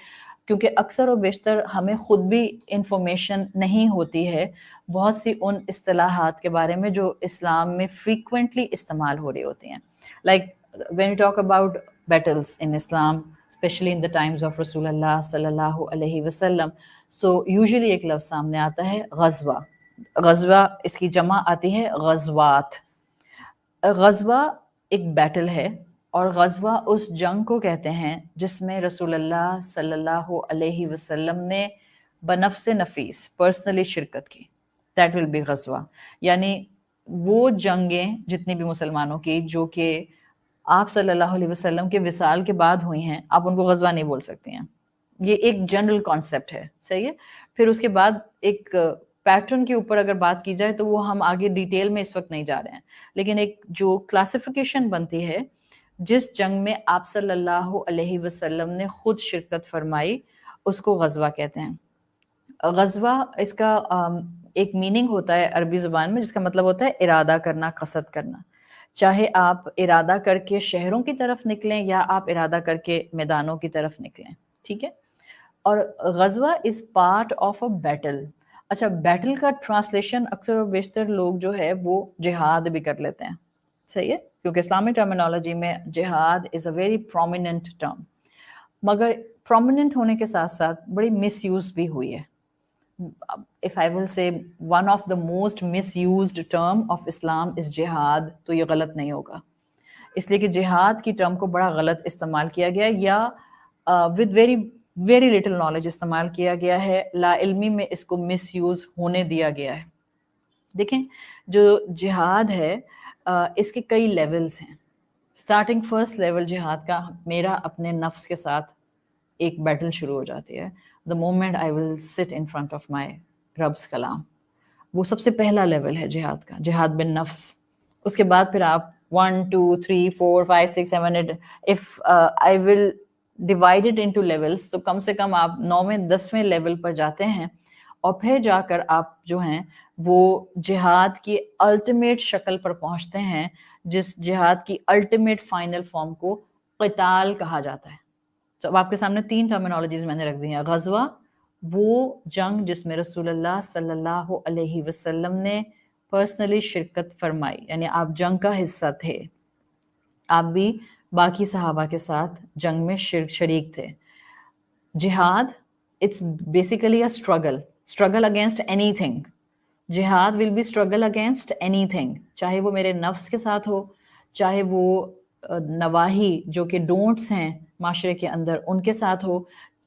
[SPEAKER 1] کیونکہ اکثر و بیشتر ہمیں خود بھی انفارمیشن نہیں ہوتی ہے بہت سی ان اصطلاحات کے بارے میں جو اسلام میں فریکوینٹلی استعمال ہو رہی ہوتی ہیں۔ Like when you talk about battles in Islam, especially in the times of رسول اللہ صلی اللہ علیہ وسلم، so usually ایک لفظ سامنے آتا ہے غزوہ۔ غزوہ اس کی جمع آتی ہے غزوات۔ غزوہ ایک بیٹل ہے، اور غزوہ اس جنگ کو کہتے ہیں جس میں رسول اللہ صلی اللہ علیہ وسلم نے بنفس نفیس پرسنلی شرکت کی، دیٹ ول بی غزوہ۔ یعنی وہ جنگیں جتنی بھی مسلمانوں کی جو کہ آپ صلی اللہ علیہ وسلم کے وصال کے بعد ہوئی ہیں، آپ ان کو غزوہ نہیں بول سکتی ہیں، یہ ایک جنرل کانسیپٹ ہے، صحیح ہے۔ پھر اس کے بعد ایک پیٹرن کے اوپر اگر بات کی جائے تو وہ ہم آگے ڈیٹیل میں اس وقت نہیں جا رہے ہیں، لیکن ایک جو کلاسیفیکیشن بنتی ہے، جس جنگ میں آپ صلی اللہ علیہ وسلم نے خود شرکت فرمائی اس کو غزوہ کہتے ہیں۔ غزوہ اس کا ایک میننگ ہوتا ہے عربی زبان میں، جس کا مطلب ہوتا ہے ارادہ کرنا، قصد کرنا، چاہے آپ ارادہ کر کے شہروں کی طرف نکلیں یا آپ ارادہ کر کے میدانوں کی طرف نکلیں، ٹھیک ہے۔ اور غزوہ is part of a battle. اچھا، بیٹل کا ٹرانسلیشن اکثر و بیشتر لوگ جو ہے وہ جہاد بھی کر لیتے ہیں، صحیح ہے، کیونکہ اسلامی ٹرمینالوجی میں جہاد is a very prominent term, مگر پرومیننٹ ہونے کے ساتھ ساتھ بڑی مس یوز بھی ہوئی ہے۔ if I will say one of the most misused term of Islam is jihad، تو یہ غلط نہیں ہوگا، اس لیے کہ جہاد کی ٹرم کو بڑا غلط استعمال کیا گیا، یا with very very little knowledge استعمال کیا گیا ہے، لا علمی میں اس کو مس یوز ہونے دیا گیا ہے۔ دیکھیں جو جہاد ہے اس کے کئی لیولز ہیں۔ اسٹارٹنگ فرسٹ لیول جہاد کا میرا اپنے نفس کے ساتھ ایک بیٹل شروع ہو جاتی ہے، the moment I will sit in front of my رب's کلام، وہ سب سے پہلا لیول ہے جہاد کا، جہاد بن نفس۔ اس کے بعد پھر آپ 1 2 3 4 5 6 7 8 if I will divide it into levels، تو کم سے کم آپ 9ویں 10ویں لیول پر جاتے ہیں، اور پھر جا کر آپ جو ہیں وہ جہاد کی الٹیمیٹ شکل پر پہنچتے ہیں، جس جہاد کی الٹیمیٹ فائنل فارم کو قتال کہا جاتا ہے۔ تو اب آپ کے سامنے 3 ٹرمینالوجیز میں نے رکھ دی ہیں۔ غزوہ وہ جنگ جس میں رسول اللہ صلی اللہ علیہ وسلم نے پرسنلی شرکت فرمائی، یعنی آپ جنگ کا حصہ تھے، آپ بھی باقی صحابہ کے ساتھ جنگ میں شریک تھے۔ جہاد it's basically a struggle against anything. جہاد will be struggle against anything, چاہے وہ میرے نفس کے ساتھ ہو، چاہے وہ نواہی جو کہ ڈونٹس ہیں معاشرے کے اندر ان کے ساتھ ہو،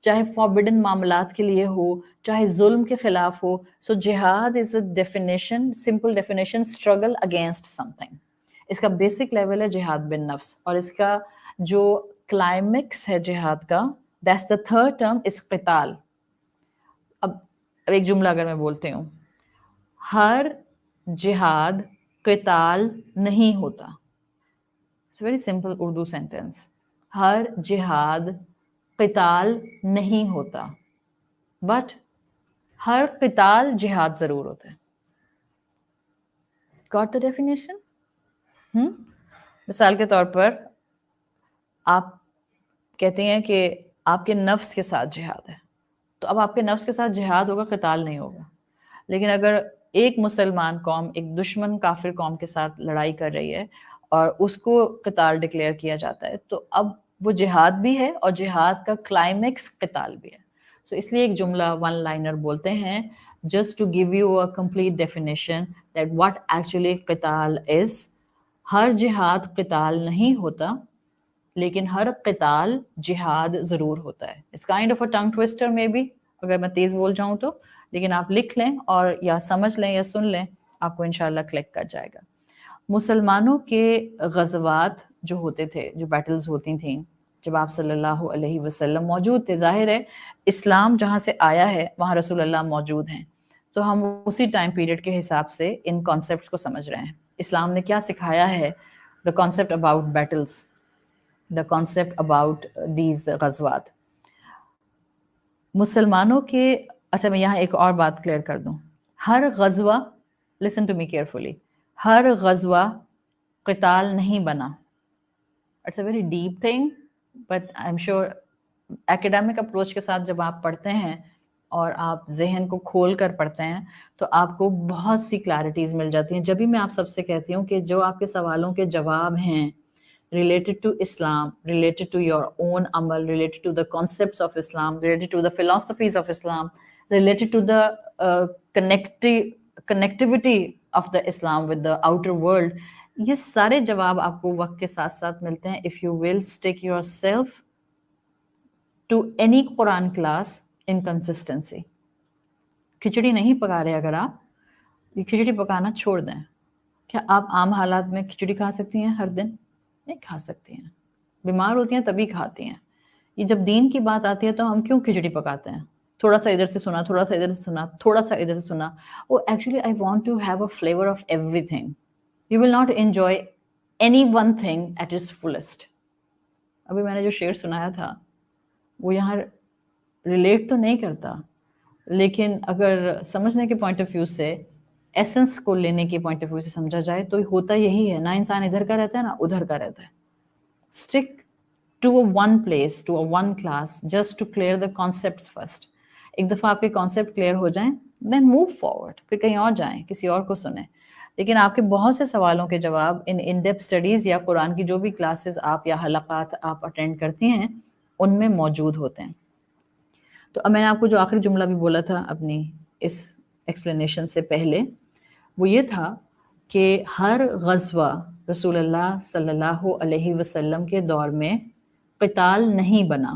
[SPEAKER 1] چاہے فوربڈن معاملات کے لیے ہو، چاہے ظلم کے خلاف ہو۔ سو جہاد is a definition, simple definition, struggle against something. اس کا بیسک لیول ہے جہاد بن نفس، اور اس کا جو کلائمیکس ہے جہاد کا، دیٹس دا تھرڈ ٹرم، از قتال۔ اب ایک جملہ اگر میں بولتی ہوں، ہر جہاد قتال نہیں ہوتا، it's very simple Urdu sentence, ہر جہاد قتال نہیں ہوتا، بٹ ہر قتال جہاد ضرور ہوتا ہے۔ Got the definition? مثال کے طور پر آپ کہتے ہیں کہ آپ کے نفس کے ساتھ جہاد ہے. تو اب آپ کے نفس کے ساتھ جہاد ہوگا، قتال نہیں ہوگا. لیکن اگر ایک مسلمان قوم ایک دشمن کافر قوم کے ساتھ لڑائی کر رہی ہے اور اس کو قتال ڈکلیئر کیا جاتا ہے، تو اب وہ جہاد بھی ہے اور جہاد کا کلائمیکس قتال بھی ہے. سو اس لیے ایک جملہ ون لائنر بولتے ہیں، just to give you a complete definition that what actually قتال از. ہر جہاد قتال نہیں ہوتا، لیکن ہر قتال جہاد ضرور ہوتا ہے. It's kind of a tongue twister maybe, اگر میں تیز بول جاؤں تو، لیکن آپ لکھ لیں اور یا سمجھ لیں یا سن لیں، آپ کو انشاءاللہ کلک کر جائے گا. مسلمانوں کے غزوات جو ہوتے تھے، جو بیٹلز ہوتی تھیں، جب آپ صلی اللہ علیہ وسلم موجود تھے، ظاہر ہے اسلام جہاں سے آیا ہے وہاں رسول اللہ موجود ہیں، تو ہم اسی ٹائم پیریڈ کے حساب سے ان کانسیپٹس کو سمجھ رہے ہیں. اسلام نے کیا سکھایا ہے، the concept about battles, the concept about these غزوات. مسلمانوں کے، اچھا میں یہاں ایک اور بات کلیئر کر دوں. ہر غزوہ، listen to me carefully، ہر غزوہ قتال نہیں بنا. It's a very deep thing, but I am sure academic approach کے ساتھ جب آپ پڑھتے ہیں اور آپ ذہن کو کھول کر پڑھتے ہیں تو آپ کو بہت سی کلیرٹیز مل جاتی ہیں. جب بھی میں آپ سب سے کہتی ہوں کہ جو آپ کے سوالوں کے جواب ہیں related to Islam, related to your own amal, related to the concepts of Islam, related to the philosophies of Islam, related to the connectivity of the Islam with the outer world, یہ سارے جواب آپ کو وقت کے ساتھ ساتھ ملتے ہیں if you will stick yourself to any Quran class in consistency. کھچڑی نہیں پکا رہے اگر آپ، یہ کھچڑی پکانا چھوڑ دیں. کیا آپ عام حالات میں کھچڑی کھا سکتی ہیں ہر دن؟ نہیں کھا سکتی ہیں. بیمار ہوتی ہیں تبھی کھاتی ہیں. یہ جب دین کی بات آتی ہے تو ہم کیوں کھچڑی پکاتے ہیں؟ تھوڑا سا ادھر سے سنا، تھوڑا سا ادھر سے سنا، تھوڑا سا ادھر سے سنا. Oh, actually I want to have a flavor of everything. You will not enjoy any one thing at its fullest. ابھی میں نے جو شعر سنایا تھا وہ یہاں ریلیٹ تو نہیں کرتا، لیکن اگر سمجھنے کے پوائنٹ آف ویو سے، ایسنس کو لینے کے پوائنٹ آف ویو سے سمجھا جائے تو ہوتا یہی ہے. نہ انسان ادھر کا رہتا ہے نہ ادھر کا رہتا ہے. Stick to a one place, to a one class, just to clear the concepts first. ایک دفعہ آپ کے کانسیپٹ کلیئر ہو جائیں دین موو فارورڈ، پھر کہیں اور جائیں، کسی اور کو سنیں. لیکن آپ کے بہت سے سوالوں کے جواب ان ڈیپتھ اسٹڈیز یا قرآن کی جو بھی کلاسز آپ یا حلقات آپ اٹینڈ کرتی ہیں ان میں موجود ہوتے ہیں. تو اب میں نے آپ کو جو آخری جملہ بھی بولا تھا اپنی اس ایکسپلینیشن سے پہلے، وہ یہ تھا کہ ہر غزوہ رسول اللہ صلی اللہ علیہ وسلم کے دور میں قتال نہیں بنا.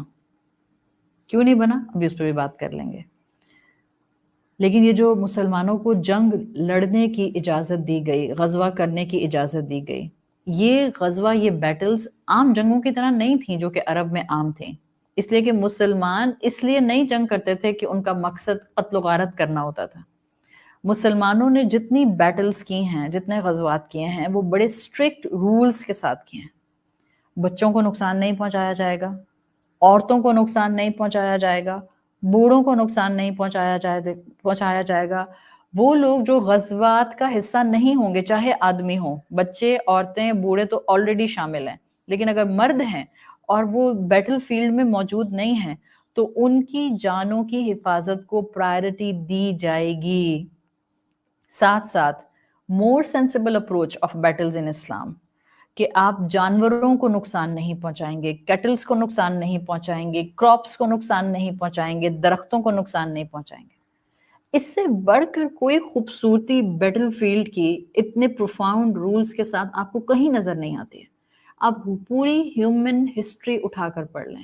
[SPEAKER 1] کیوں نہیں بنا ابھی اس پہ بھی بات کر لیں گے. لیکن یہ جو مسلمانوں کو جنگ لڑنے کی اجازت دی گئی، غزوہ کرنے کی اجازت دی گئی، یہ غزوہ، یہ بیٹلز عام جنگوں کی طرح نہیں تھیں جو کہ عرب میں عام تھیں. اس لیے کہ مسلمان اس لیے نہیں جنگ کرتے تھے کہ ان کا مقصد قتل و غارت کرنا ہوتا تھا. مسلمانوں نے جتنی بیٹلز کی ہیں، جتنے غزوات کیے ہیں، وہ بڑے اسٹرکٹ رولز کے ساتھ کیے ہیں. بچوں کو نقصان نہیں پہنچایا جائے گا، عورتوں کو نقصان نہیں پہنچایا جائے گا، بوڑھوں کو نقصان نہیں پہنچایا جائے گا. وہ لوگ جو غزوات کا حصہ نہیں ہوں گے، چاہے آدمی ہوں، بچے، عورتیں، بوڑھے تو آلریڈی شامل ہیں، لیکن اگر مرد ہیں اور وہ بیٹل فیلڈ میں موجود نہیں ہیں تو ان کی جانوں کی حفاظت کو پرائرٹی دی جائے گی. ساتھ ساتھ مور سینسیبل اپروچ آف بیٹلز ان اسلام، کہ آپ جانوروں کو نقصان نہیں پہنچائیں گے، کیٹلز کو نقصان نہیں پہنچائیں گے، کراپس کو نقصان نہیں پہنچائیں گے، درختوں کو نقصان نہیں پہنچائیں گے. اس سے بڑھ کر کوئی خوبصورتی بیٹل فیلڈ کی اتنے پروفاؤنڈ رولز کے ساتھ آپ کو کہیں نظر نہیں آتی ہے. آپ پوری ہیومن ہسٹری اٹھا کر پڑھ لیں.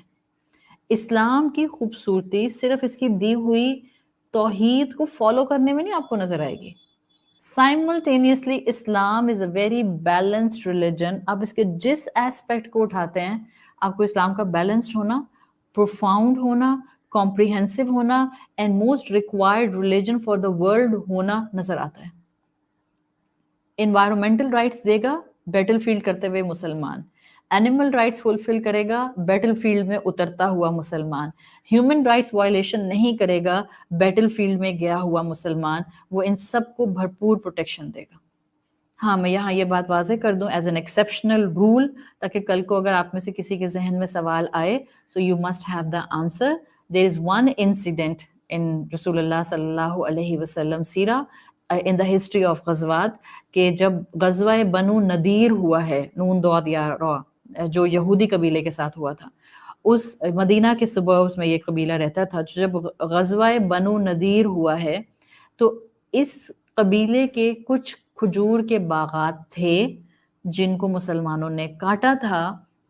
[SPEAKER 1] اسلام کی خوبصورتی صرف اس کی دی ہوئی توحید کو فالو کرنے میں نہیں آپ کو نظر آئے گی. Simultaneously Islam is a very balanced religion. آپ اس کے جس ایسپیکٹ کو اٹھاتے ہیں آپ کو اسلام کا بیلنسڈ ہونا، پروفاؤنڈ ہونا، کمپریہنسو ہونا and most required religion for the world ہونا نظر آتا ہے. انوائرمنٹل رائٹس دے گا بیٹل فیلڈ کرتے ہوئے مسلمان، اینیمل رائٹس فلفل کرے گا بیٹل فیلڈ میں اترتا ہوا مسلمان، ہیومن رائٹس وائلیشن نہیں کرے گا بیٹل فیلڈ میں گیا ہوا مسلمان. وہ ان سب کو بھرپور پروٹیکشن دے گا. ہاں میں یہاں یہ بات واضح کر دوں ایز این ایکسیپشنل رول، تاکہ کل کو اگر آپ میں سے کسی کے ذہن میں سوال آئے so you must have the answer. There is one incident in رسول اللہ صلی اللہ علیہ وسلم سیرہ ان دا ہسٹری آف غزوات، کہ جب غزوہ بنو نذیر ہوا ہے، نون ضاد یا را، جو یہودی قبیلے کے ساتھ ہوا تھا، اس مدینہ کے صبح اس میں یہ قبیلہ رہتا تھا. جب غزوہ بنو نذیر ہوا ہے تو اس قبیلے کے کچھ کھجور کے باغات تھے جن کو مسلمانوں نے کاٹا تھا.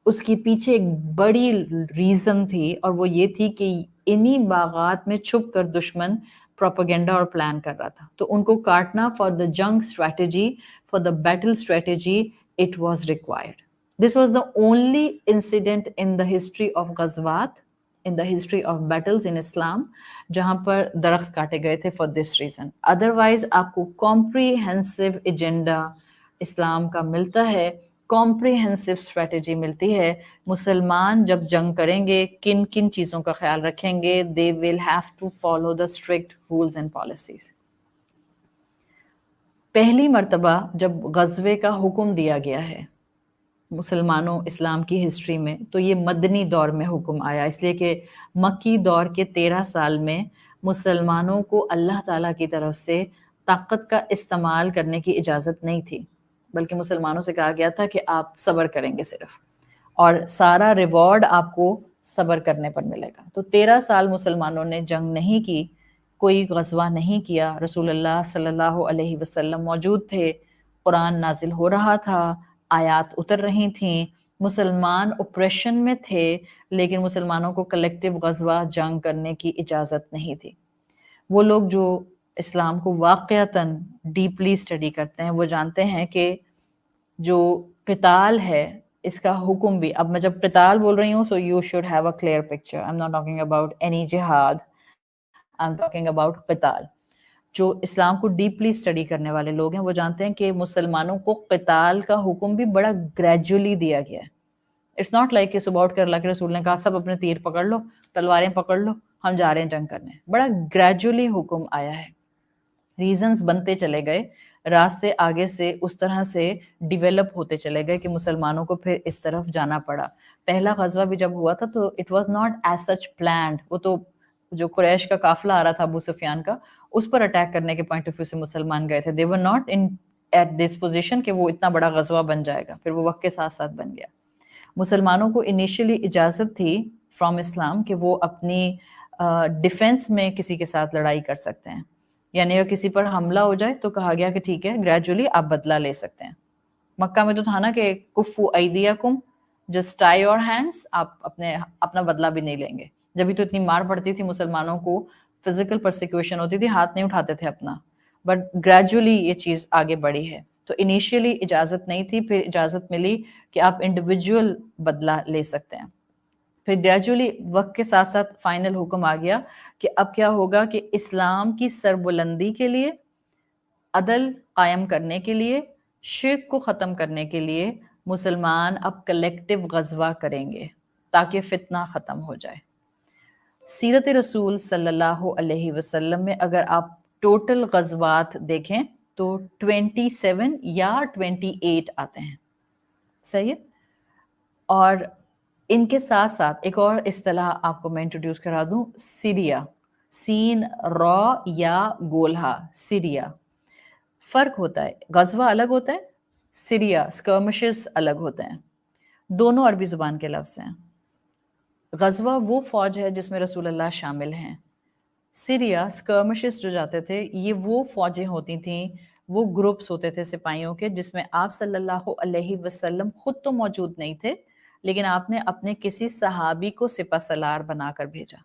[SPEAKER 1] اس کے پیچھے ایک بڑی ریزن تھی، اور وہ یہ تھی کہ انہی باغات میں چھپ کر دشمن پروپیگنڈا اور پلان کر رہا تھا. تو ان کو کاٹنا فار دا جنگ strategy, for the battle strategy it was required. This was the only incident in the history of غزوات، in the history of battles in Islam جہاں پر درخت کاٹے گئے تھے for this reason. otherwise آپ کو comprehensive agenda اسلام کا ملتا ہے، comprehensive strategy ملتی ہے. مسلمان جب جنگ کریں گے کن کن چیزوں کا خیال رکھیں گے، they will have to follow the strict rules and policies. پہلی مرتبہ جب غزوے کا حکم دیا گیا ہے مسلمانوں اسلام کی ہسٹری میں تو یہ مدنی دور میں حکم آیا، اس لیے کہ مکی دور کے 13 سال میں مسلمانوں کو اللہ تعالیٰ کی طرف سے طاقت کا استعمال کرنے کی اجازت نہیں تھی، بلکہ مسلمانوں سے کہا گیا تھا کہ آپ صبر کریں گے صرف، اور سارا ریوارڈ آپ کو صبر کرنے پر ملے گا. تو 13 سال مسلمانوں نے جنگ نہیں کی، کوئی غزوہ نہیں کیا. رسول اللہ صلی اللہ علیہ وسلم موجود تھے، قرآن نازل ہو رہا تھا، آیات اتر رہی تھیں، مسلمان اپریشن میں تھے، لیکن مسلمانوں کو کلیکٹیو غزوہ جنگ کرنے کی اجازت نہیں تھی. وہ لوگ جو اسلام کو واقعتاً ڈیپلی اسٹڈی کرتے ہیں وہ جانتے ہیں کہ جو قتال ہے اس کا حکم بھی، اب میں جب قتال بول رہی ہوں so you should have a clear picture, I am not talking about any جہاد، آئی ایم ٹاکنگ اباؤٹ قتال. جو اسلام کو ڈیپلی اسٹڈی کرنے والے لوگ ہیں وہ جانتے ہیں کہ مسلمانوں کو قتال کا حکم بھی بڑا گریجولی دیا گیا ہے. اٹس ناٹ لائک کہ صبح اٹھ کر اللہ کے رسول نے کہا سب اپنے تیر پکڑ لو، تلواریں پکڑ لو، ہم جا رہے ہیں جنگ کرنے. بڑا گریجولی حکم آیا ہے. ریزنز بنتے چلے گئے، راستے آگے سے اس طرح سے ڈیولپ ہوتے چلے گئے کہ مسلمانوں کو پھر اس طرف جانا پڑا. پہلا غزوہ بھی جب ہوا تھا تو it was not as such planned. وہ تو جو قریش کا قافلہ آ رہا تھا ابو سفیان کا، اس پر اٹیک کرنے کے پوائنٹ آف ویو سے مسلمان گئے تھے. They were not in at this position کہ وہ اتنا بڑا غزوہ بن جائے گا، پھر وہ وقت کے ساتھ ساتھ بن گیا. مسلمانوں کو انیشلی اجازت تھی فرام اسلام کہ وہ اپنی ڈیفینس میں کسی کے ساتھ لڑائی کر سکتے ہیں، یعنی اگر کسی پر حملہ ہو جائے تو کہا گیا کہ ٹھیک ہے گریجولی آپ بدلہ لے سکتے ہیں. مکہ میں تو تھا نا کہ کفو ایدیکم، جسٹ ٹائی یور ہینڈس، آپ اپنا بدلہ بھی نہیں لیں گے. جبھی تو اتنی مار پڑتی تھی مسلمانوں کو، فزیکل پرسیکیوشن ہوتی تھی، ہاتھ نہیں اٹھاتے تھے اپنا. بٹ گریجولی یہ چیز آگے بڑھی ہے. تو انیشیلی اجازت نہیں تھی، پھر اجازت ملی کہ آپ انڈیویجول بدلہ لے سکتے ہیں. پھر گریجولی وقت کے ساتھ ساتھ فائنل حکم آ گیا کہ اب کیا ہوگا کہ اسلام کی سربلندی کے لیے، عدل قائم کرنے کے لیے، شرک کو ختم کرنے کے لیے مسلمان اب کلیکٹیو غزوہ کریں گے تاکہ فتنہ ختم ہو جائے. سیرت رسول صلی اللہ علیہ وسلم میں اگر آپ ٹوٹل غزوات دیکھیں تو 27 یا 28 آتے ہیں، صحیح ہے. اور ان کے ساتھ ساتھ ایک اور اصطلاح آپ کو میں انٹروڈیوس کرا دوں، سیریا، سین را یا گولہا، سیریا. فرق ہوتا ہے، غزوہ الگ ہوتا ہے، سیریا اسکرمشز الگ ہوتے ہیں. دونوں عربی زبان کے لفظ ہیں. غزوہ وہ فوج ہے جس میں رسول اللہ شامل ہیں. سیریا اسکرمشز جو جاتے تھے یہ وہ فوجیں ہوتی تھیں، وہ گروپس ہوتے تھے سپاہیوں کے جس میں آپ صلی اللہ علیہ وسلم خود تو موجود نہیں تھے، لیکن آپ نے اپنے کسی صحابی کو سپہ سالار بنا کر بھیجا.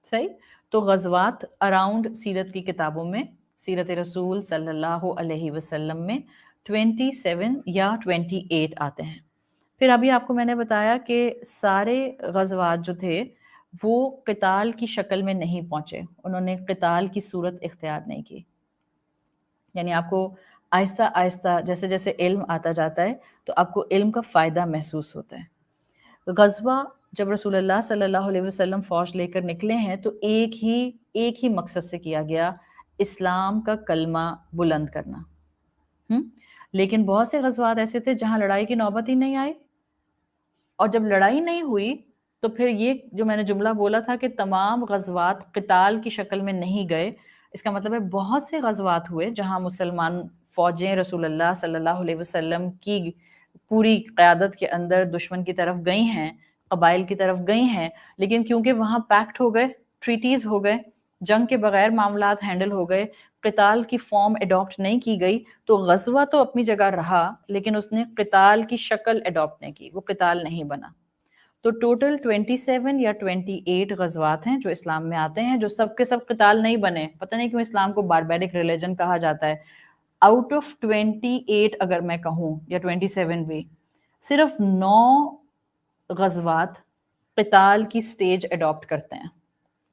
[SPEAKER 1] صحیح. تو غزوات اراؤنڈ سیرت کی کتابوں میں، سیرت رسول صلی اللہ علیہ وسلم میں 27 یا 28 آتے ہیں. پھر ابھی آپ کو میں نے بتایا کہ سارے غزوات جو تھے وہ قتال کی شکل میں نہیں پہنچے، انہوں نے قتال کی صورت اختیار نہیں کی. یعنی آپ کو آہستہ آہستہ جیسے جیسے علم آتا جاتا ہے تو آپ کو علم کا فائدہ محسوس ہوتا ہے. غزوہ جب رسول اللہ صلی اللہ علیہ وسلم فوج لے کر نکلے ہیں تو ایک ہی مقصد سے کیا گیا، اسلام کا کلمہ بلند کرنا. لیکن بہت سے غزوات ایسے تھے جہاں لڑائی کی نوبت ہی نہیں آئی، اور جب لڑائی نہیں ہوئی تو پھر یہ جو میں نے جملہ بولا تھا کہ تمام غزوات قتال کی شکل میں نہیں گئے، اس کا مطلب ہے بہت سے غزوات ہوئے جہاں مسلمان فوجیں رسول اللہ صلی اللہ علیہ وسلم کی پوری قیادت کے اندر دشمن کی طرف گئی ہیں، قبائل کی طرف گئی ہیں، لیکن کیونکہ وہاں پیکٹ ہو گئے، ٹریٹیز ہو گئے، جنگ کے بغیر معاملات ہینڈل ہو گئے، قتال کی فارم اڈاپٹ نہیں کی گئی، تو غزوہ تو اپنی جگہ رہا لیکن اس نے قتال کی شکل اڈاپٹ نہیں کی، وہ قتال نہیں بنا۔ تو ٹوٹل 27 یا 28 غزوات ہیں جو اسلام میں آتے ہیں، جو سب کے سب قتال نہیں بنے۔ پتہ نہیں کیوں اسلام کو باربیرک ریلیجن کہا جاتا ہے۔ آؤٹ آف 28 اگر میں کہوں یا 27 بھی، صرف 9 غزوات قتال کی سٹیج اڈاپٹ کرتے ہیں۔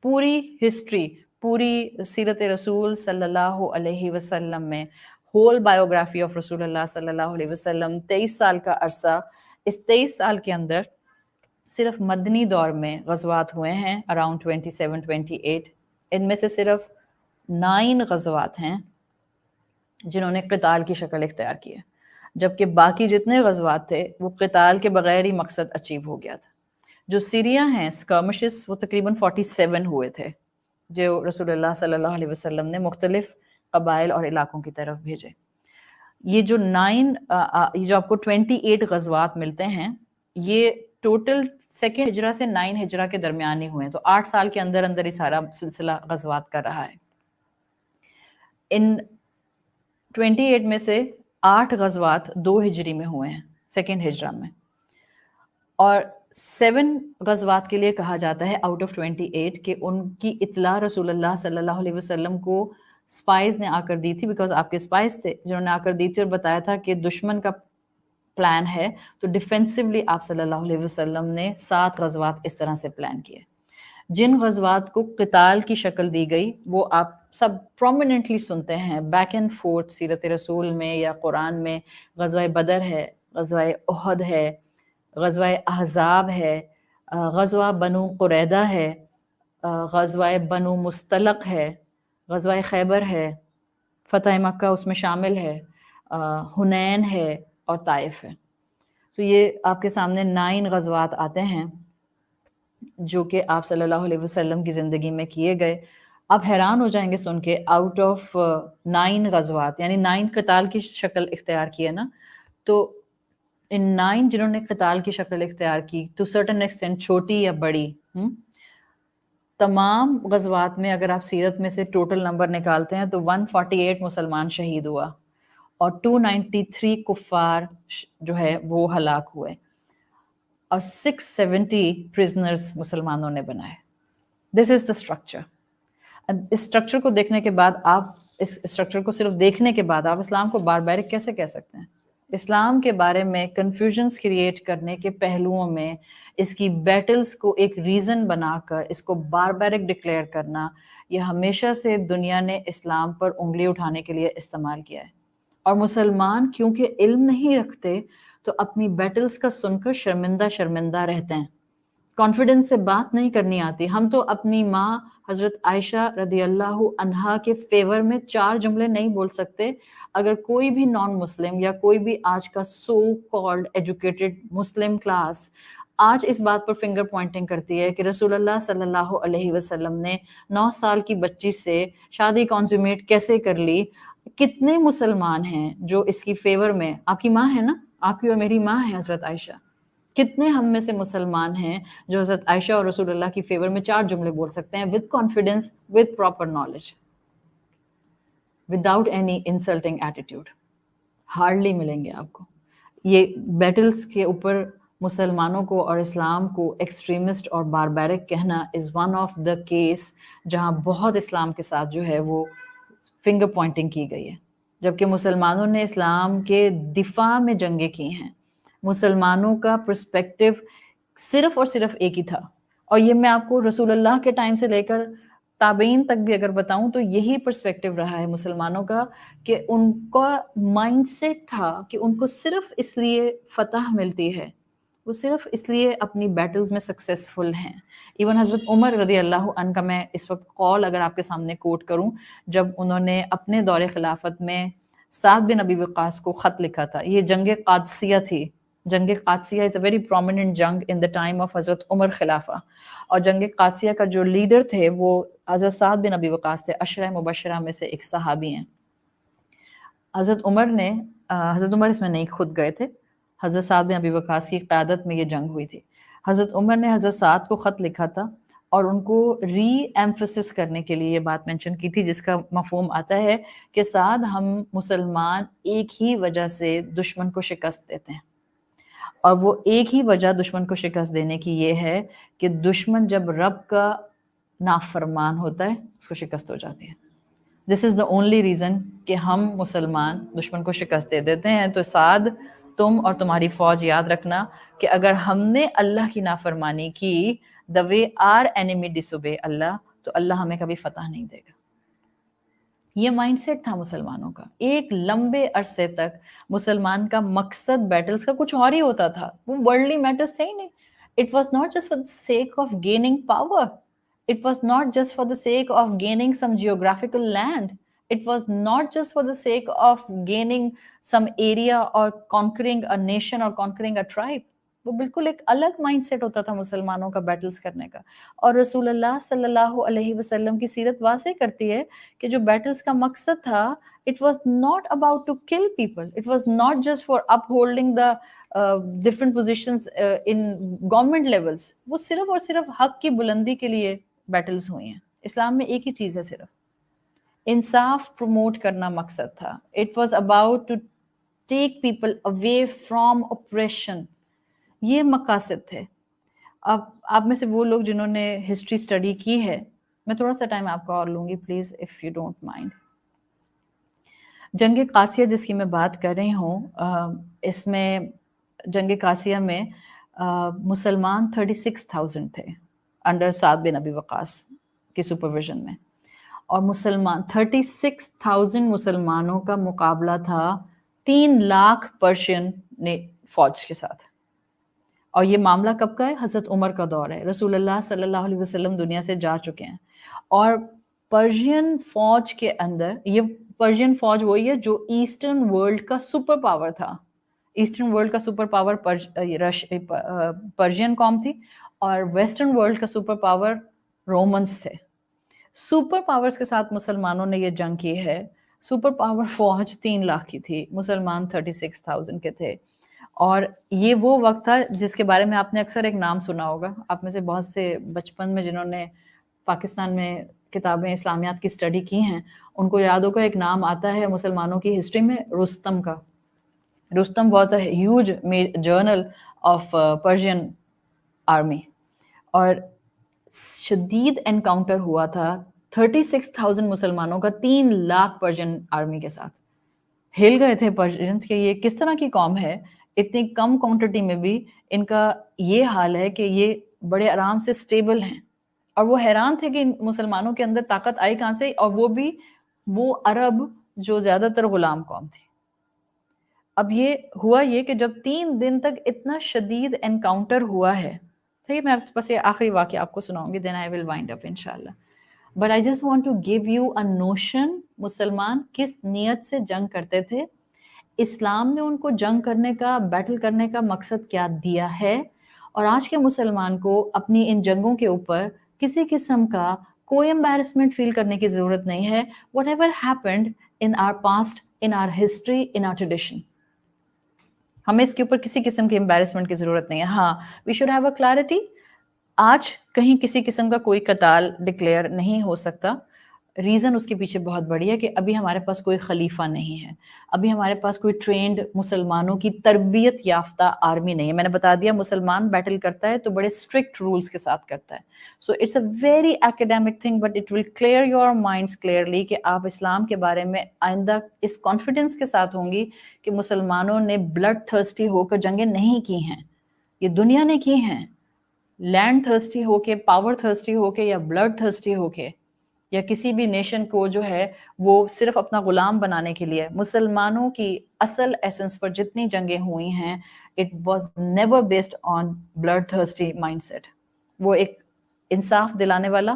[SPEAKER 1] پوری ہسٹری، پوری سیرت رسول صلی اللہ علیہ وسلم میں، ہول بایوگرافی آف رسول اللہ صلی اللہ علیہ وسلم، 23 سال کا عرصہ، اس 23 سال کے اندر صرف مدنی دور میں غزوات ہوئے ہیں اراؤنڈ 27-28۔ ان میں سے صرف 9 غزوات ہیں جنہوں نے قتال کی شکل اختیار کی ہے، جبکہ باقی جتنے غزوات تھے وہ قتال کے بغیر ہی مقصد اچیو ہو گیا تھا۔ جو سیریا ہیں اسکرمشز، وہ تقریباً 47 ہوئے تھے جو رسول اللہ صلی اللہ علیہ وسلم نے مختلف قبائل اور علاقوں کی طرف بھیجے۔ یہ جو 9 یہ جو آپ کو 28 غزوات ملتے ہیں، یہ ٹوٹل 2 ہجرہ سے 9 ہجرہ کے درمیان ہی ہوئے ہیں، تو 8 سال کے اندر اندر ہی سارا سلسلہ غزوات کا رہا ہے۔ ان 28 میں سے 8 غزوات 2 ہجری میں ہوئے ہیں، 2 ہجرہ میں، اور 7 غزوات کے لیے کہا جاتا ہے آؤٹ آف 28 کہ ان کی اطلاع رسول اللہ صلی اللہ علیہ وسلم کو اسپائز نے آ کر دی تھی، بیکاز آپ کے اسپائز تھے جنہوں نے آ کر دی تھی اور بتایا تھا کہ دشمن کا پلان ہے، تو ڈیفینسولی آپ صلی اللہ علیہ وسلم نے 7 غزوات اس طرح سے پلان کیے۔ جن غزوات کو قتال کی شکل دی گئی وہ آپ سب پرومیننٹلی سنتے ہیں بیک اینڈ فورتھ سیرت رسول میں یا قرآن میں۔ غزوہ بدر ہے، غزوہ احد ہے، غزوہ احزاب ہے، غزوہ بنو قریدہ ہے، غزوہ بنو مستلق ہے، غزوہ خیبر ہے، فتح مکہ اس میں شامل ہے، حنین ہے اور طائف ہے۔ تو یہ آپ کے سامنے 9 غزوات آتے ہیں جو کہ آپ صلی اللہ علیہ وسلم کی زندگی میں کیے گئے۔ آپ حیران ہو جائیں گے سن کے، آؤٹ آف 9 غزوات یعنی 9 قتال کی شکل اختیار کی ہے نا، تو ان 9 جنہوں نے قتال کی شکل اختیار کی ٹو سرٹن ایکسٹینٹ، چھوٹی یا بڑی، تمام غزوات میں اگر آپ سیرت میں سے ٹوٹل نمبر نکالتے ہیں تو 148 مسلمان شہید ہوا اور 293 کفار جو ہے وہ ہلاک ہوئے اور 670 پرزنرز مسلمانوں نے بنائے۔ دس از دا اسٹرکچر۔ اس اسٹرکچر کو دیکھنے کے بعد آپ اس اسٹرکچر کو صرف دیکھنے کے بعد آپ اسلام کو باربیرک کیسے کہہ سکتے ہیں؟ اسلام کے بارے میں کنفیوژنس کریٹ کرنے کے پہلوؤں میں اس کی بیٹلز کو ایک ریزن بنا کر اس کو باربیرک ڈکلیئر کرنا، یہ ہمیشہ سے دنیا نے اسلام پر انگلی اٹھانے کے لیے استعمال کیا ہے، اور مسلمان کیونکہ علم نہیں رکھتے تو اپنی بیٹلز کا سن کر شرمندہ رہتے ہیں، کانفیڈنس سے بات نہیں کرنی آتی۔ ہم تو اپنی ماں حضرت عائشہ رضی اللہ عنہا کے فیور میں 4 جملے نہیں بول سکتے۔ اگر کوئی بھی نان مسلم یا کوئی بھی آج کا سو کالڈ ایجوکیٹڈ مسلم کلاس آج اس بات پر فنگر پوائنٹنگ کرتی ہے کہ رسول اللہ صلی اللہ علیہ وسلم نے 9 سال کی بچی سے شادی کنزیومیٹ کیسے کر لی، کتنے مسلمان ہیں جو اس کی فیور میں، آپ کی ماں ہے نا، آپ کی اور میری ماں ہے حضرت عائشہ، کتنے ہم میں سے مسلمان ہیں جو حضرت عائشہ اور رسول اللہ کی فیور میں 4 جملے بول سکتے ہیں with confidence, with proper knowledge, without any insulting attitude؟ Hardly ملیں گے آپ کو۔ یہ بیٹلز کے اوپر مسلمانوں کو اور اسلام کو ایکسٹریمسٹ اور باربیرک کہنا از ون آف دا کیس جہاں بہت اسلام کے ساتھ جو ہے وہ فنگر پوائنٹنگ کی گئی ہے، جبکہ مسلمانوں نے اسلام کے دفاع میں جنگیں کی ہیں۔ مسلمانوں کا پرسپیکٹو صرف اور صرف ایک ہی تھا، اور یہ میں آپ کو رسول اللہ کے ٹائم سے لے کر تابعین تک بھی اگر بتاؤں تو یہی پرسپیکٹو رہا ہے مسلمانوں کا، کہ ان کا مائنڈ سیٹ تھا کہ ان کو صرف اس لیے فتح ملتی ہے، وہ صرف اس لیے اپنی بیٹلز میں سکسیسفل ہیں۔ ایون حضرت عمر رضی اللہ عنہ کا میں اس وقت قول اگر آپ کے سامنے کوٹ کروں، جب انہوں نے اپنے دور خلافت میں سعد بن ابی وقاص کو خط لکھا تھا. یہ جنگ قادسیہ تھی. جنگ قادسیہ از اے ویری پرومیننٹ جنگ ان دا ٹائم آف حضرت عمر خلافہ. اور جنگ قادسیہ کا جو لیڈر تھے وہ حضرت سعد بن ابی وقاص تھے. عشرہ مبشرہ میں سے ایک صحابی ہیں. حضرت عمر اس میں نہیں خود گئے تھے. حضرت سعد بن ابی وقاص کی قیادت میں یہ جنگ ہوئی تھی. حضرت عمر نے حضرت سعد کو خط لکھا تھا اور ان کو ری ایمفسس کرنے کے لیے یہ بات مینشن کی تھی، جس کا مفہوم آتا ہے کہ سعد ہم مسلمان ایک ہی وجہ سے دشمن کو شکست دیتے ہیں، اور وہ ایک ہی وجہ دشمن کو شکست دینے کی یہ ہے کہ دشمن جب رب کا نافرمان ہوتا ہے اس کو شکست ہو جاتی ہے. دس از دا اونلی ریزن کہ ہم مسلمان دشمن کو شکست دے دیتے ہیں. تو سعد، تم اور تمہاری فوج یاد رکھنا کہ اگر ہم نے اللہ کی نافرمانی کی the way our enemy disobey اللہ، تو اللہ ہمیں کبھی فتح نہیں دے گا. یہ مائنڈ سیٹ تھا مسلمانوں کا. ایک لمبے عرصے تک مسلمان کا مقصد بیٹلز کا کچھ اور ہی ہوتا تھا. وہ ورلڈلی میٹرز تھے ہی نہیں. It was not just for the sake of gaining power. It was not just for the sake of gaining some geographical land. It was not just for the sake of gaining some area or conquering a nation or conquering a tribe. وہ بالکل ایک الگ mind set ہوتا تھا مسلمانوں کا Beatles کرنے کا. اور رسول اللہ صلی اللہ علیہ وسلم کی سیرت واضح کرتی ہے کہ جو بیٹلز کا مقصد تھا it was not about to kill people. It was not just for upholding the different positions in government levels. وہ صرف اور صرف حق کی بلندی کے لیے بیٹلز ہوئی ہیں. اسلام میں ایک ہی چیز ہے، صرف انصاف پروموٹ کرنا مقصد تھا. It was about to take people away from oppression. یہ مقاصد تھے. اب آپ میں سے وہ لوگ جنہوں نے ہسٹری اسٹڈی کی ہے، میں تھوڑا سا ٹائم آپ کا اور لوں گی please if you don't mind. جنگ قادسیہ جس کی میں بات کر رہی ہوں، اس میں جنگ قادسیہ میں مسلمان 36,000 تھے انڈر سعد بن ابی وقاص کی سپرویژن میں، اور مسلمان 36,000 مسلمانوں کا مقابلہ تھا 3 لاکھ پرشین نے فوج کے ساتھ. اور یہ معاملہ کب کا ہے؟ حضرت عمر کا دور ہے. رسول اللہ صلی اللہ علیہ وسلم دنیا سے جا چکے ہیں، اور پرشین فوج کے اندر، یہ پرشین فوج وہی ہے جو ایسٹرن ورلڈ کا سپر پاور تھا. ایسٹرن ورلڈ کا سپر پاور پرشین قوم تھی، اور ویسٹرن ورلڈ کا سپر پاور رومنس تھے. سپر پاورز کے ساتھ مسلمانوں نے یہ جنگ کی ہے. سپر پاور فوج 3 لاکھ کی تھی، مسلمان 36,000 کے تھے. اور یہ وہ وقت تھا جس کے بارے میں آپ نے اکثر ایک نام سنا ہوگا. آپ میں سے بہت سے بچپن میں جنہوں نے پاکستان میں کتابیں اسلامیات کی اسٹڈی کی ہیں ان کو یاد ہوگا ایک نام آتا ہے مسلمانوں کی ہسٹری میں، رستم کا. Rustam was a huge general of Persian army, اور شدید انکاؤنٹر ہوا تھا 36,000 مسلمانوں کا 3 لاکھ پرشین آرمی کے ساتھ. ہل گئے تھے پرشینز کہ یہ کس طرح کی قوم ہے، اتنی کم کوانٹٹی میں بھی ان کا یہ حال ہے کہ یہ بڑے آرام سے سٹیبل ہیں. اور وہ حیران تھے کہ مسلمانوں کے اندر طاقت آئی کہاں سے، اور وہ بھی وہ عرب جو زیادہ تر غلام قوم تھی. اب یہ ہوا یہ کہ جب 3 دن تک اتنا شدید انکاؤنٹر ہوا ہے، ٹھیک ہے، میں بس یہ آخری واقعہ آپ کو سناؤں گی، دین آئی ول وائنڈ اپ انشاءاللہ. But I just want to give you a notion مسلمان کس نیت سے جنگ کرتے تھے، اسلام نے ان کو جنگ کرنے کا، بیٹل کرنے کا مقصد کیا دیا ہے، اور آج کے مسلمان کو اپنی ان جنگوں کے اوپر کسی قسم کا کوئی امبیرسمنٹ فیل کرنے کی ضرورت نہیں ہے. Whatever happened in our past, in our history, in our tradition, ہمیں اس کے اوپر کسی قسم کی امبیرسمنٹ کی ضرورت نہیں ہے. ہاں، we should have a clarity. آج کہیں کسی قسم کا کوئی قتال ڈکلیئر نہیں ہو سکتا. ریزن اس کے پیچھے بہت بڑی ہے کہ ابھی ہمارے پاس کوئی خلیفہ نہیں ہے، ابھی ہمارے پاس کوئی ٹرینڈ مسلمانوں کی تربیت یافتہ آرمی نہیں ہے. میں نے بتا دیا مسلمان بیٹل کرتا ہے تو بڑے اسٹرکٹ رولز کے ساتھ کرتا ہے. So it's a very academic thing, but it will clear your minds clearly کہ آپ اسلام کے بارے میں آئندہ اس کانفیڈنس کے ساتھ ہوں گی کہ مسلمانوں نے بلڈ تھرسٹی ہو کر جنگیں نہیں کی ہیں، یہ دنیا نے کی ہیں. لینڈ تھرسٹی ہو کے، پاور تھرسٹی ہو کے، یا بلڈ تھرسٹی ہو کے، یا کسی بھی نیشن کو جو ہے وہ صرف اپنا غلام بنانے کے لیے. مسلمانوں کی اصل ایسنس پر جتنی جنگیں ہوئی ہیں it was never based on bloodthirsty mindset. وہ ایک انصاف دلانے والا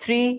[SPEAKER 1] 3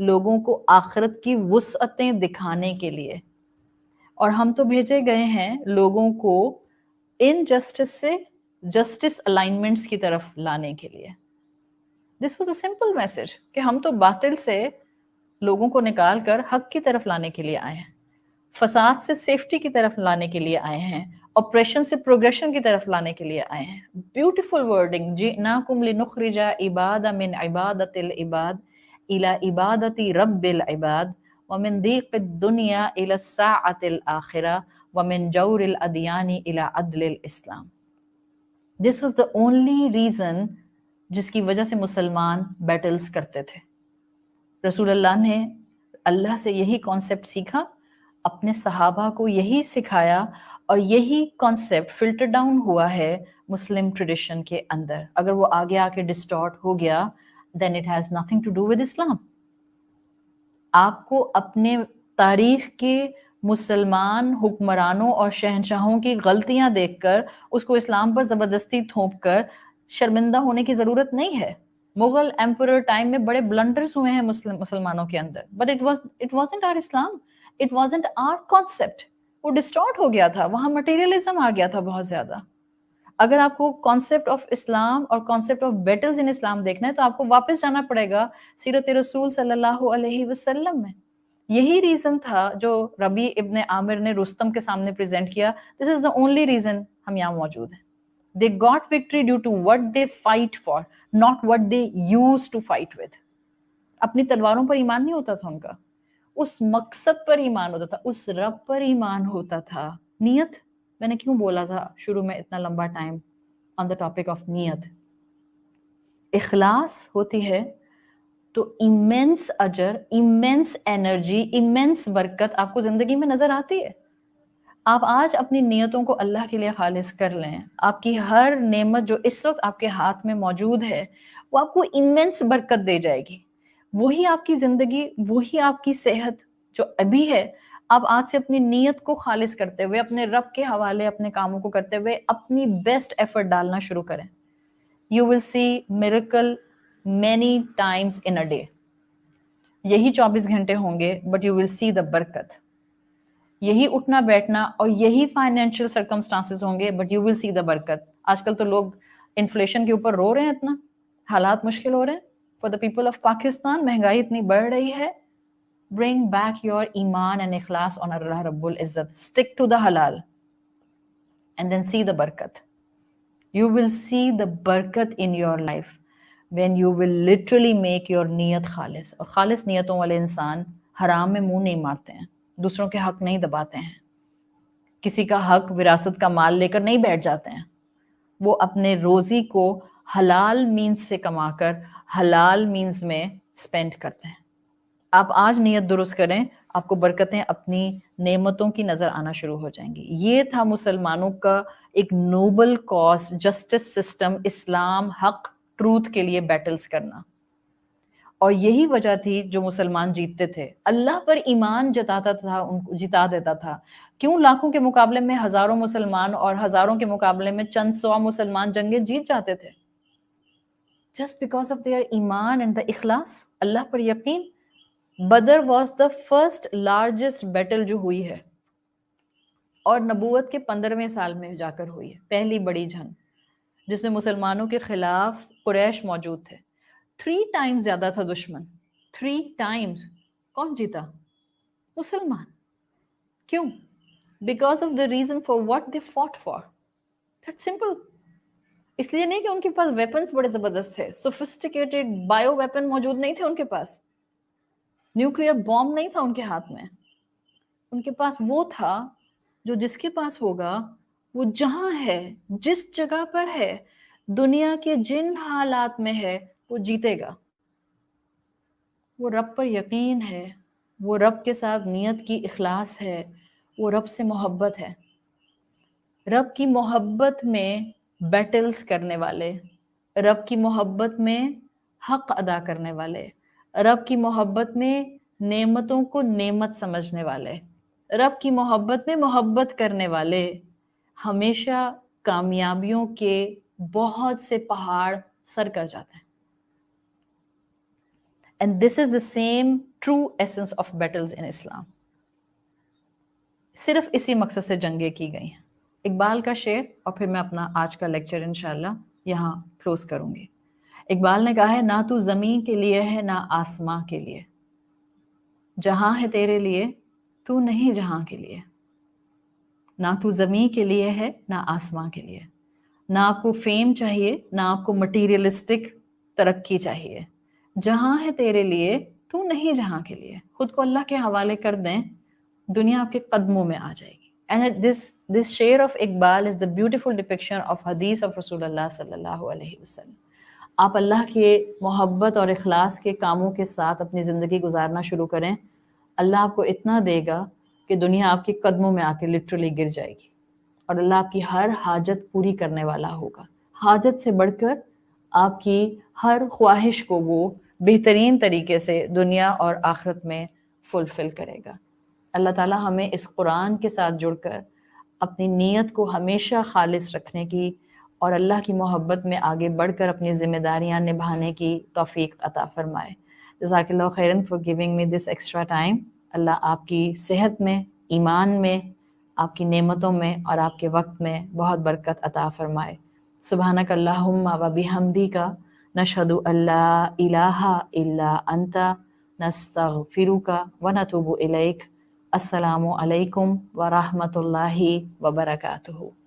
[SPEAKER 1] لوگوں کو آخرت کی وسعتیں دکھانے کے لیے، اور ہم تو بھیجے گئے ہیں لوگوں کو انجسٹس سے جسٹس الائنمنٹس کی طرف لانے کے لیے. This was a simple message کہ ہم تو باطل سے لوگوں کو نکال کر حق کی طرف لانے کے لیے آئے ہیں، فساد سے سیفٹی کی طرف لانے کے لیے آئے ہیں، آپریشن سے پروگریشن کی طرف لانے کے لیے آئے ہیں. بیوٹیفل ورڈنگ، جئناکم لنخرج عباد من عبادت العباد الى عبادت رب العباد ومن ضیق الدنیا الى الساعة الآخرہ ومن جور الادیان الى عدل الاسلام. This was the only reason جس کی وجہ سے مسلمان بیٹلز کرتے تھے. رسول اللہ نے اللہ سے یہی کانسیپٹ سیکھا، اپنے صحابہ کو یہی سکھایا، اور یہی کانسیپٹ فلٹر ڈاؤن ہوا ہے مسلم ٹریڈیشن کے اندر. اگر وہ آگے آ کے ڈسٹارٹ ہو گیا then it has nothing to do with Islam. آپ کو اپنے تاریخ کے مسلمان حکمرانوں اور شہنشاہوں کی غلطیاں دیکھ کر اس کو اسلام پر زبردستی تھوپ کر شرمندہ ہونے کی ضرورت نہیں ہے. مغل ایمپرر ٹائم میں بڑے بلنڈرز ہوئے ہیں مسلمانوں کے اندر، but it wasn't our Islam, it wasn't our concept. وہ ڈسٹارٹ ہو گیا تھا، وہاں مٹیریلزم آ گیا تھا بہت زیادہ. اگر آپ کو کانسیپٹ آف اسلام اور کانسیپٹ آف بیٹلز ان اسلام دیکھنا ہے تو آپ کو واپس جانا پڑے گا سیرت رسول صلی اللہ علیہ وسلم میں. یہی ریزن تھا جو ربیع ابن عامر نے رستم کے سامنے پریزنٹ کیا. دس از دا اونلی ریزن ہم یہاں موجود ہیں. They got victory due to what they fight for, not what they used to fight with. اپنی تلواروں پر ایمان نہیں ہوتا تھا ان کا، اس مقصد پر ایمان ہوتا تھا، اس رب پر ایمان ہوتا تھا. نیت میں نے کیوں بولا تھا شروع میں اتنا لمبا time on the topic of نیت. اخلاص ہوتی ہے تو ایمنس اجر، ایمنس انرجی، ایمنس برکت آپ کو زندگی میں نظر آتی ہے. آپ آج اپنی نیتوں کو اللہ کے لیے خالص کر لیں، آپ کی ہر نعمت جو اس وقت آپ کے ہاتھ میں موجود ہے وہ آپ کو ایمنس برکت دے جائے گی. وہی آپ کی زندگی، وہی آپ کی صحت جو ابھی ہے، آپ آج سے اپنی نیت کو خالص کرتے ہوئے، اپنے رب کے حوالے اپنے کاموں کو کرتے ہوئے اپنی بیسٹ ایفرٹ ڈالنا شروع کریں. You will see miracle many times in a day. یہی 24 گھنٹے ہوں گے but you will see the برکت. یہی اٹھنا بیٹھنا اور یہی فائنینشیل سرکمسٹانسز ہوں گے بٹ یو ول سی دا برکت. آج کل تو لوگ انفلیشن کے اوپر رو رہے ہیں، اتنا حالات مشکل ہو رہے ہیں for the people of Pakistan. مہنگائی اتنی بڑھ رہی ہے. برنگ بیک یور ایمان اینڈ اخلاص آن اللہ رب العزت. اسٹک ٹو دا حلال اینڈ دین سی دا برکت. یو ول سی دا برکت in your life when you will literally make your نیت خالص. اور خالص نیتوں والے انسان حرام میں منہ نہیں مارتے ہیں، دوسروں کے حق نہیں دباتے ہیں، کسی کا حق وراثت کا مال لے کر نہیں بیٹھ جاتے ہیں. وہ اپنے روزی کو حلال مینز سے کما کر حلال مینز میں اسپینڈ کرتے ہیں. آپ آج نیت درست کریں، آپ کو برکتیں اپنی نعمتوں کی نظر آنا شروع ہو جائیں گی. یہ تھا مسلمانوں کا ایک نوبل کاز، جسٹس سسٹم، اسلام، حق، ٹروتھ کے لیے بیٹلز کرنا. اور یہی وجہ تھی جو مسلمان جیتتے تھے. اللہ پر ایمان جتاتا تھا، ان کو جتا دیتا تھا. کیوں لاکھوں کے مقابلے میں ہزاروں مسلمان اور ہزاروں کے مقابلے میں چند سو مسلمان جنگیں جیت جاتے تھے؟ جسٹ بیکاز آف دیئر ایمان اینڈ دا اخلاص، اللہ پر یقین. بدر was the first largest battle جو ہوئی ہے، اور نبوت کے 15ویں سال میں جا کر ہوئی ہے پہلی بڑی جنگ، جس میں مسلمانوں کے خلاف قریش موجود تھے. 3 ٹائمز زیادہ تھا دشمن، 3 ٹائمز. کون جیتا؟ مسلمان. کیوں؟ Because of the reason for what they fought for. That simple. اس لیے نہیں کہ ان کے پاس ویپنز بڑے زبردست تھے، سوفسٹیکیٹڈ بایو ویپن موجود نہیں تھے ان کے پاس، نیوکلیئر بوم نہیں تھا ان کے ہاتھ میں. ان کے پاس وہ تھا جو جس کے پاس ہوگا وہ جہاں ہے، جس جگہ پر ہے، دنیا کے جن حالات میں ہے، وہ جیتے گا. وہ رب پر یقین ہے، وہ رب کے ساتھ نیت کی اخلاص ہے، وہ رب سے محبت ہے. رب کی محبت میں بیٹلز کرنے والے، رب کی محبت میں حق ادا کرنے والے، رب کی محبت میں نعمتوں کو نعمت سمجھنے والے، رب کی محبت میں محبت کرنے والے ہمیشہ کامیابیوں کے بہت سے پہاڑ سر کر جاتے ہیں. And this is the same true essence of battles in Islam. صرف اسی مقصد سے جنگیں کی گئی ہیں. اقبال کا شعر اور پھر میں اپنا آج کا لیکچر انشاءاللہ یہاں کلوز کروں گی. اقبال نے کہا ہے نہ تو زمین کے لیے ہے نہ آسماں کے لیے، جہاں ہے تیرے لیے تو نہیں جہاں کے لیے. نہ تو زمین کے لیے ہے نہ آسماں کے لیے. نہ آپ کو فیم چاہیے نہ آپ کو مٹیریلسٹک ترقی چاہیے. جہاں ہے تیرے لیے تو نہیں جہاں کے لیے. خود کو اللہ کے حوالے کر دیں، دنیا آپ کے قدموں میں آ جائے گی. And this share of Iqbal is the beautiful depiction of hadith of Rasul Allah sallallahu alayhi wasallam. آپ اللہ کے محبت اور اخلاص کے کاموں کے ساتھ اپنی زندگی گزارنا شروع کریں، اللہ آپ کو اتنا دے گا کہ دنیا آپ کے قدموں میں آ کے لٹرلی گر جائے گی، اور اللہ آپ کی ہر حاجت پوری کرنے والا ہوگا. حاجت سے بڑھ کر آپ کی ہر خواہش کو وہ بہترین طریقے سے دنیا اور آخرت میں فلفل کرے گا. اللہ تعالیٰ ہمیں اس قرآن کے ساتھ جڑ کر اپنی نیت کو ہمیشہ خالص رکھنے کی اور اللہ کی محبت میں آگے بڑھ کر اپنی ذمہ داریاں نبھانے کی توفیق عطا فرمائے. جزاک اللہ خیراً for giving me this extra time. اللہ آپ کی صحت میں، ایمان میں، آپ کی نعمتوں میں اور آپ کے وقت میں بہت برکت عطا فرمائے. سبحانک اللہم و بحمدک نشہد ان لا الہ الا انت نستغفرک و نتوب الیک. السلام علیکم ورحمۃ اللہ وبرکاتہ.